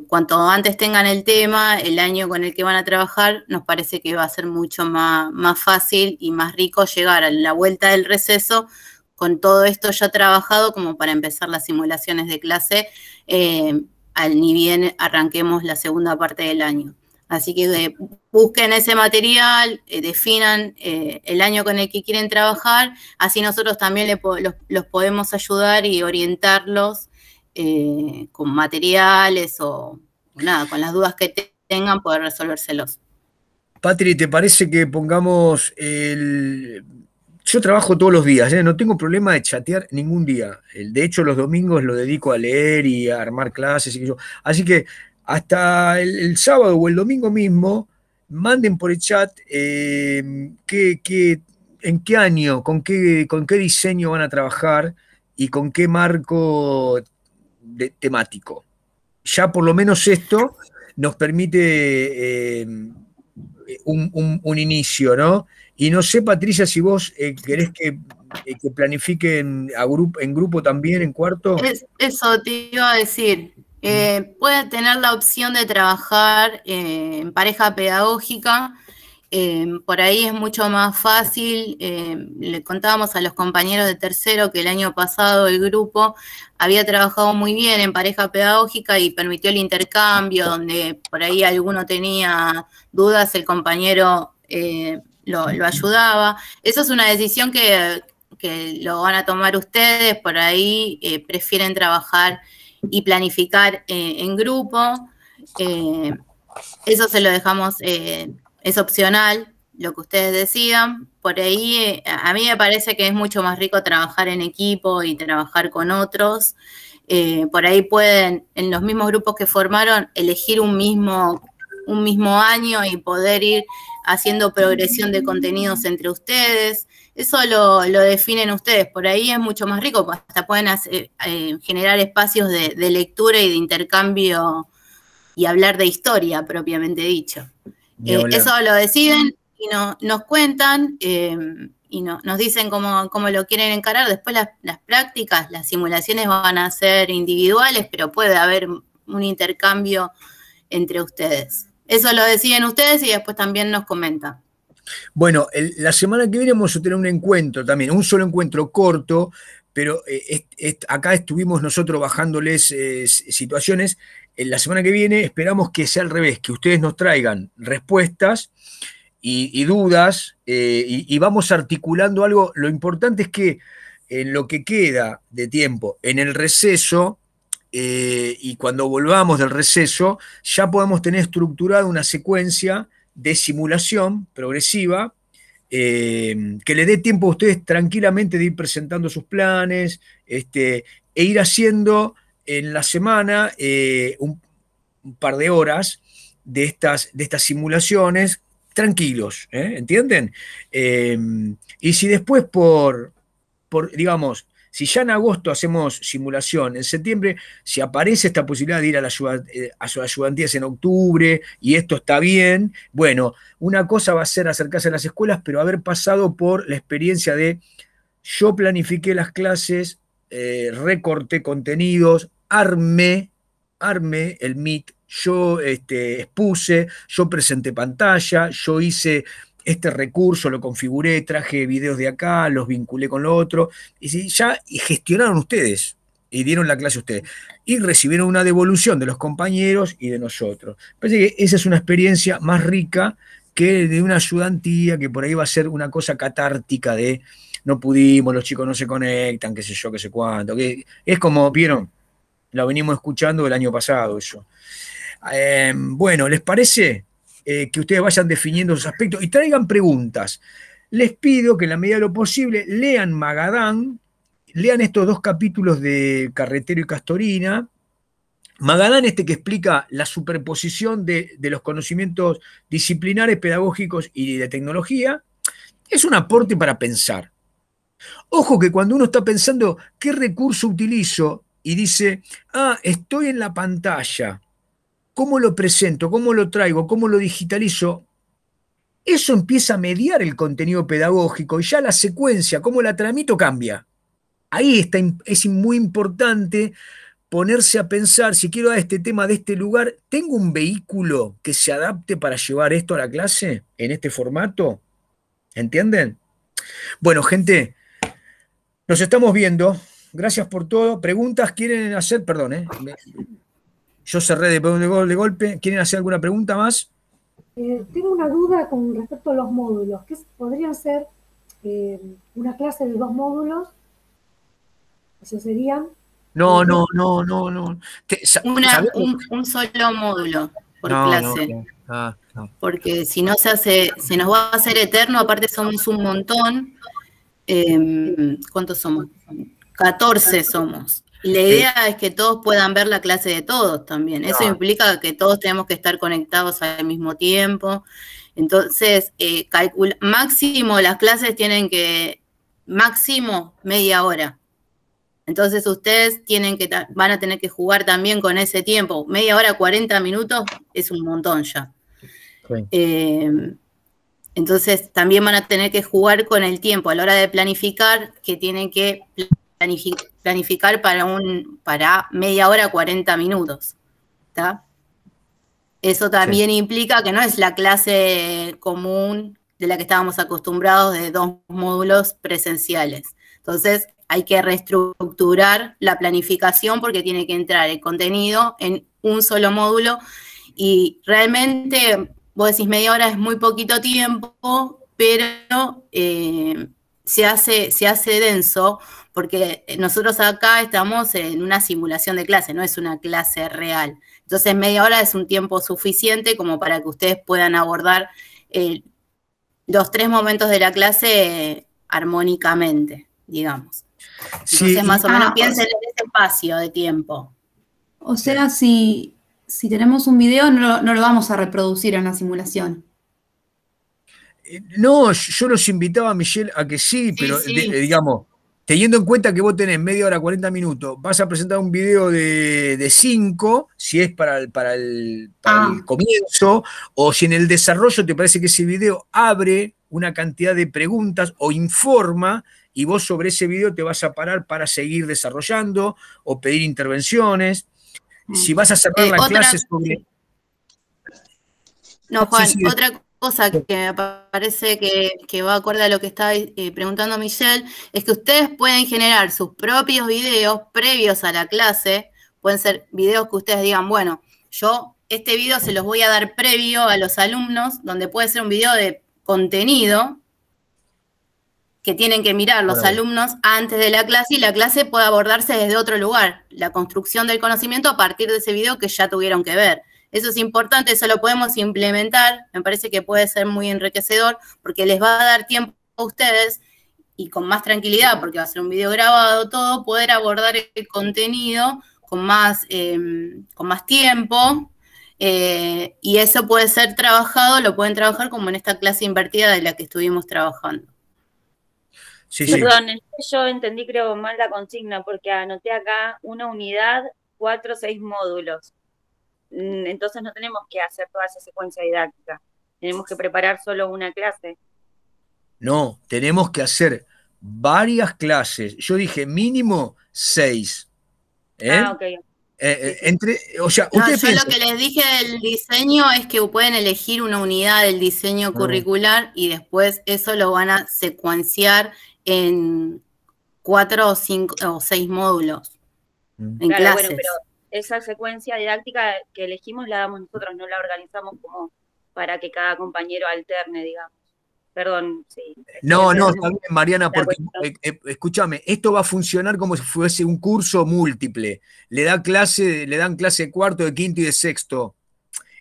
Cuanto antes tengan el tema, el año con el que van a trabajar, nos parece que va a ser mucho más fácil y más rico llegar a la vuelta del receso con todo esto ya trabajado, como para empezar las simulaciones de clase, ni bien arranquemos la segunda parte del año. Así que busquen ese material, definan el año con el que quieren trabajar, así nosotros también los podemos ayudar y orientarlos con materiales o nada, con las dudas que tengan, poder resolvérselos. Patri, ¿te parece que pongamos Yo trabajo todos los días, no tengo problema de chatear ningún día. De hecho, los domingos lo dedico a leer y a armar clases. Así que hasta el sábado o el domingo mismo, manden por el chat en qué año, con qué diseño van a trabajar y con qué marco temático. Ya por lo menos esto nos permite un inicio, ¿no? Y no sé, Patricia, si vos querés que planifiquen en grupo también, en cuarto. Eso te iba a decir. Pueden tener la opción de trabajar en pareja pedagógica. Por ahí es mucho más fácil. Le contábamos a los compañeros de tercero que el año pasado el grupo había trabajado muy bien en pareja pedagógica y permitió el intercambio, donde por ahí alguno tenía dudas, el compañero lo ayudaba. Eso es una decisión que lo van a tomar ustedes. Por ahí prefieren trabajar y planificar en grupo. Eso se lo dejamos, es opcional, lo que ustedes decidan. Por ahí a mí me parece que es mucho más rico trabajar en equipo y trabajar con otros. Por ahí pueden, en los mismos grupos que formaron, elegir un mismo año y poder ir haciendo progresión de contenidos entre ustedes. Eso lo definen ustedes. Por ahí es mucho más rico, hasta pueden generar espacios de lectura y de intercambio y hablar de historia propiamente dicho. Eso lo deciden y nos cuentan y nos dicen cómo lo quieren encarar. Después las prácticas, las simulaciones van a ser individuales, pero puede haber un intercambio entre ustedes. Eso lo deciden ustedes y después también nos comentan. Bueno, la semana que viene vamos a tener un encuentro también, un solo encuentro corto, pero acá estuvimos nosotros bajándoles situaciones. La semana que viene esperamos que sea al revés, que ustedes nos traigan respuestas y dudas y vamos articulando algo. Lo importante es que en lo que queda de tiempo, en el receso, y cuando volvamos del receso, ya podemos tener estructurada una secuencia de simulación progresiva, que le dé tiempo a ustedes tranquilamente de ir presentando sus planes, e ir haciendo en la semana un par de horas de estas simulaciones tranquilos, ¿entienden? Y si después digamos, si ya en agosto hacemos simulación, en septiembre, si aparece esta posibilidad de ir a las ayudantías en octubre y esto está bien, bueno, una cosa va a ser acercarse a las escuelas, pero haber pasado por la experiencia de yo planifiqué las clases, recorté contenidos, armé el Meet, yo expuse, yo presenté pantalla, yo hice este recurso, lo configuré, traje videos de acá, los vinculé con lo otro, y gestionaron ustedes, y dieron la clase ustedes, y recibieron una devolución de los compañeros y de nosotros. Parece que esa es una experiencia más rica que de una ayudantía, que por ahí va a ser una cosa catártica de no pudimos, los chicos no se conectan, qué sé yo, qué sé cuánto, que es como, vieron, lo venimos escuchando el año pasado eso. Bueno, ¿les parece que ustedes vayan definiendo esos aspectos y traigan preguntas? Les pido que en la medida de lo posible lean Magadán, lean estos 2 capítulos de Carretero y Castorina. Magadán que explica la superposición de los conocimientos disciplinares, pedagógicos y de tecnología, es un aporte para pensar. Ojo que cuando uno está pensando qué recurso utilizo y dice, estoy en la pantalla, ¿cómo lo presento? ¿Cómo lo traigo? ¿Cómo lo digitalizo? Eso empieza a mediar el contenido pedagógico y ya la secuencia, cómo la tramito, cambia. Ahí es muy importante ponerse a pensar, si quiero dar este tema de este lugar, ¿tengo un vehículo que se adapte para llevar esto a la clase en este formato? ¿Entienden? Bueno, gente, nos estamos viendo. Gracias por todo. ¿Preguntas quieren hacer? Perdón, yo cerré de golpe. ¿Quieren hacer alguna pregunta más? Tengo una duda con respecto a los módulos. ¿Qué podrían ser una clase de 2 módulos? ¿Eso serían? No. Un solo módulo por clase. No. Porque si no se nos va a hacer eterno, aparte somos un montón. ¿Cuántos somos? 14 somos. La idea es que todos puedan ver la clase de todos también. Eso implica que todos tenemos que estar conectados al mismo tiempo. Entonces, máximo las clases tienen que, máximo media hora. Entonces ustedes van a tener que jugar también con ese tiempo. Media hora, 40 minutos es un montón ya. Entonces también van a tener que jugar con el tiempo a la hora de planificar, que tienen que planificar para media hora, 40 minutos. ¿Está? Eso también implica que no es la clase común de la que estábamos acostumbrados de 2 módulos presenciales. Entonces hay que reestructurar la planificación porque tiene que entrar el contenido en un solo módulo y realmente, vos decís media hora es muy poquito tiempo, pero se hace denso porque nosotros acá estamos en una simulación de clase, no es una clase real. Entonces media hora es un tiempo suficiente como para que ustedes puedan abordar los 3 momentos de la clase armónicamente, digamos. Entonces más o menos piensen en ese espacio de tiempo. O sea, si tenemos un video, no lo vamos a reproducir en la simulación. No, yo los invitaba, Michelle, a que sí, pero digamos, teniendo en cuenta que vos tenés media hora, 40 minutos, vas a presentar un video de 5, si es para el comienzo, o si en el desarrollo te parece que ese video abre una cantidad de preguntas o informa, y vos sobre ese video te vas a parar para seguir desarrollando o pedir intervenciones. Si vas a cerrar la clase sobre... No, Juan, otra cosa que me parece que va acorde a lo que está preguntando Michelle, es que ustedes pueden generar sus propios videos previos a la clase. Pueden ser videos que ustedes digan, bueno, yo este video se los voy a dar previo a los alumnos, donde puede ser un video de contenido que tienen que mirar los alumnos antes de la clase y la clase puede abordarse desde otro lugar, la construcción del conocimiento a partir de ese video que ya tuvieron que ver. Eso es importante, eso lo podemos implementar, me parece que puede ser muy enriquecedor, porque les va a dar tiempo a ustedes, y con más tranquilidad, porque va a ser un video grabado, todo, poder abordar el contenido con más tiempo, y eso puede ser trabajado, lo pueden trabajar como en esta clase invertida de la que estuvimos trabajando. Sí. Perdón, yo entendí creo mal la consigna, porque anoté acá una unidad, 4 o 6 módulos. Entonces no tenemos que hacer toda esa secuencia didáctica, tenemos que preparar solo una clase. No, tenemos que hacer varias clases. Yo dije mínimo 6. Ok. O sea, No, ustedes yo piensan, lo que les dije del diseño es que pueden elegir una unidad del diseño curricular y después eso lo van a secuenciar en 4 o 5 o 6 módulos en Claro, clases. bueno, pero esa secuencia didáctica que elegimos la damos nosotros, no la organizamos como para que cada compañero alterne, digamos. Perdón, sí. No, está bien, Mariana, porque escúchame, esto va a funcionar como si fuese un curso múltiple. Le dan clase de cuarto, de quinto y de sexto.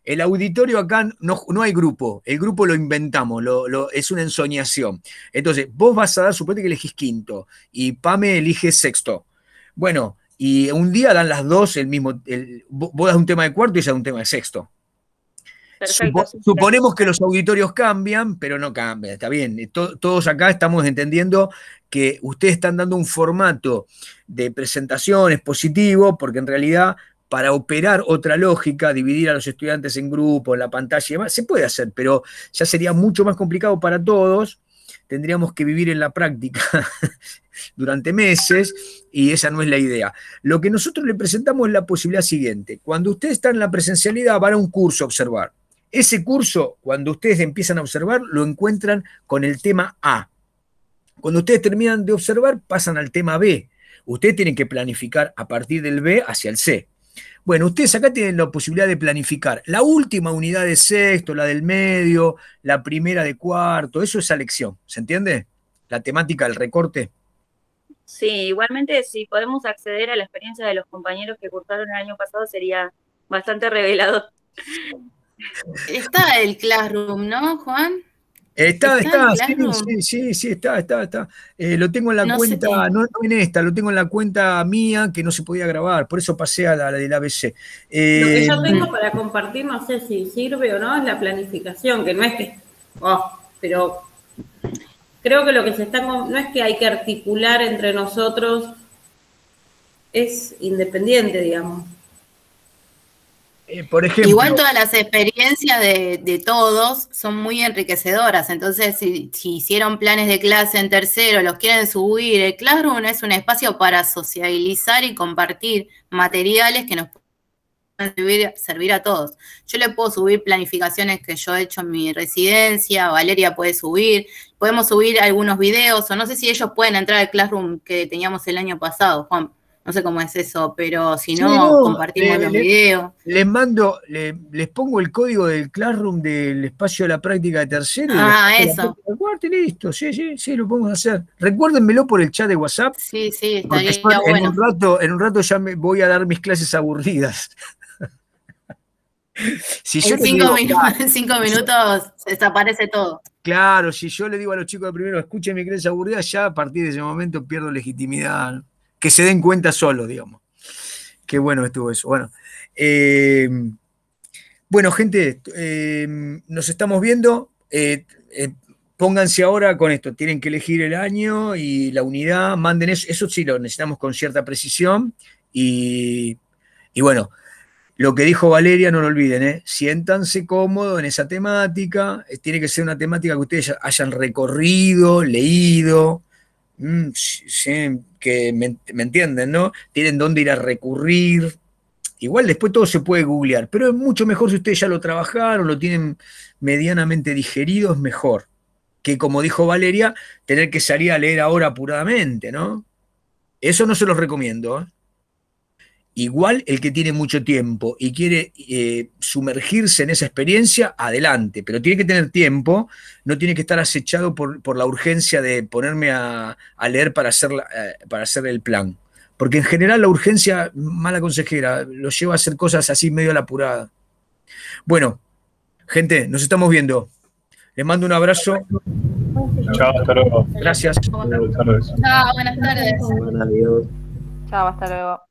El auditorio acá no hay grupo, el grupo lo inventamos, es una ensoñación. Entonces, vos vas a dar, suponete que elegís quinto y Pame elige sexto. Bueno, y un día dan las dos vos das un tema de cuarto y ella da un tema de sexto. Perfecto, Suponemos que los auditorios cambian, pero no cambian, está bien. Todos acá estamos entendiendo que ustedes están dando un formato de presentación expositivo, porque en realidad para operar otra lógica, dividir a los estudiantes en grupos, en la pantalla y demás, se puede hacer, pero ya sería mucho más complicado para todos. Tendríamos que vivir en la práctica durante meses y esa no es la idea. Lo que nosotros le presentamos es la posibilidad siguiente. Cuando ustedes están en la presencialidad, van a un curso a observar. Ese curso, cuando ustedes empiezan a observar, lo encuentran con el tema A. Cuando ustedes terminan de observar, pasan al tema B. Ustedes tienen que planificar a partir del B hacia el C. Bueno, ustedes acá tienen la posibilidad de planificar la última unidad de sexto, la del medio, la primera de cuarto, eso es elección, ¿se entiende? La temática del recorte. Sí, igualmente si podemos acceder a la experiencia de los compañeros que cursaron el año pasado sería bastante revelador. Está el Classroom, ¿no, Juan? Está, sí, está. Lo tengo en la cuenta, no en esta, lo tengo en la cuenta mía que no se podía grabar, por eso pasé a la del ABC. Lo que yo tengo para compartir, no sé si sirve o no, es la planificación, que no es que, pero creo que lo que no es que hay que articular entre nosotros, es independiente, digamos. Por ejemplo, igual todas las experiencias de todos son muy enriquecedoras, entonces si hicieron planes de clase en tercero, los quieren subir, el Classroom es un espacio para sociabilizar y compartir materiales que nos pueden servir a todos. Yo le puedo subir planificaciones que yo he hecho en mi residencia, Valeria puede subir, podemos subir algunos videos, o no sé si ellos pueden entrar al Classroom que teníamos el año pasado, Juan. No sé cómo es eso, pero si no, compartimos los videos. Les pongo el código del Classroom del espacio de la práctica de tercero. Eso. Cuarto y listo, sí, lo podemos hacer. Recuérdenmelo por el chat de WhatsApp. Sí, estaría bueno. En un rato ya me voy a dar mis clases aburridas. Si en 5 minutos se desaparece todo. Claro, si yo le digo a los chicos de primero, escuchen mi clase aburrida, ya a partir de ese momento pierdo legitimidad, ¿no? Que se den cuenta solo, digamos. Qué bueno estuvo eso. Bueno, gente, nos estamos viendo. Pónganse ahora con esto. Tienen que elegir el año y la unidad. Manden eso. Eso sí lo necesitamos con cierta precisión. Y bueno, lo que dijo Valeria, no lo olviden, siéntanse cómodos en esa temática. Tiene que ser una temática que ustedes hayan recorrido, leído. Sí, que me entienden, ¿no? Tienen dónde ir a recurrir. Igual después todo se puede googlear, pero es mucho mejor si ustedes ya lo trabajaron, lo tienen medianamente digerido, es mejor que, como dijo Valeria, tener que salir a leer ahora apuradamente, ¿no? Eso no se los recomiendo, ¿eh? Igual el que tiene mucho tiempo y quiere sumergirse en esa experiencia, adelante, pero tiene que tener tiempo, no tiene que estar acechado por la urgencia de ponerme a leer para hacer el plan. Porque en general la urgencia, mala consejera, lo lleva a hacer cosas así medio a la apurada. Bueno, gente, nos estamos viendo. Les mando un abrazo. Chao, hasta luego. Gracias. Buenas tardes. Chao, buenas tardes. Chao, hasta luego.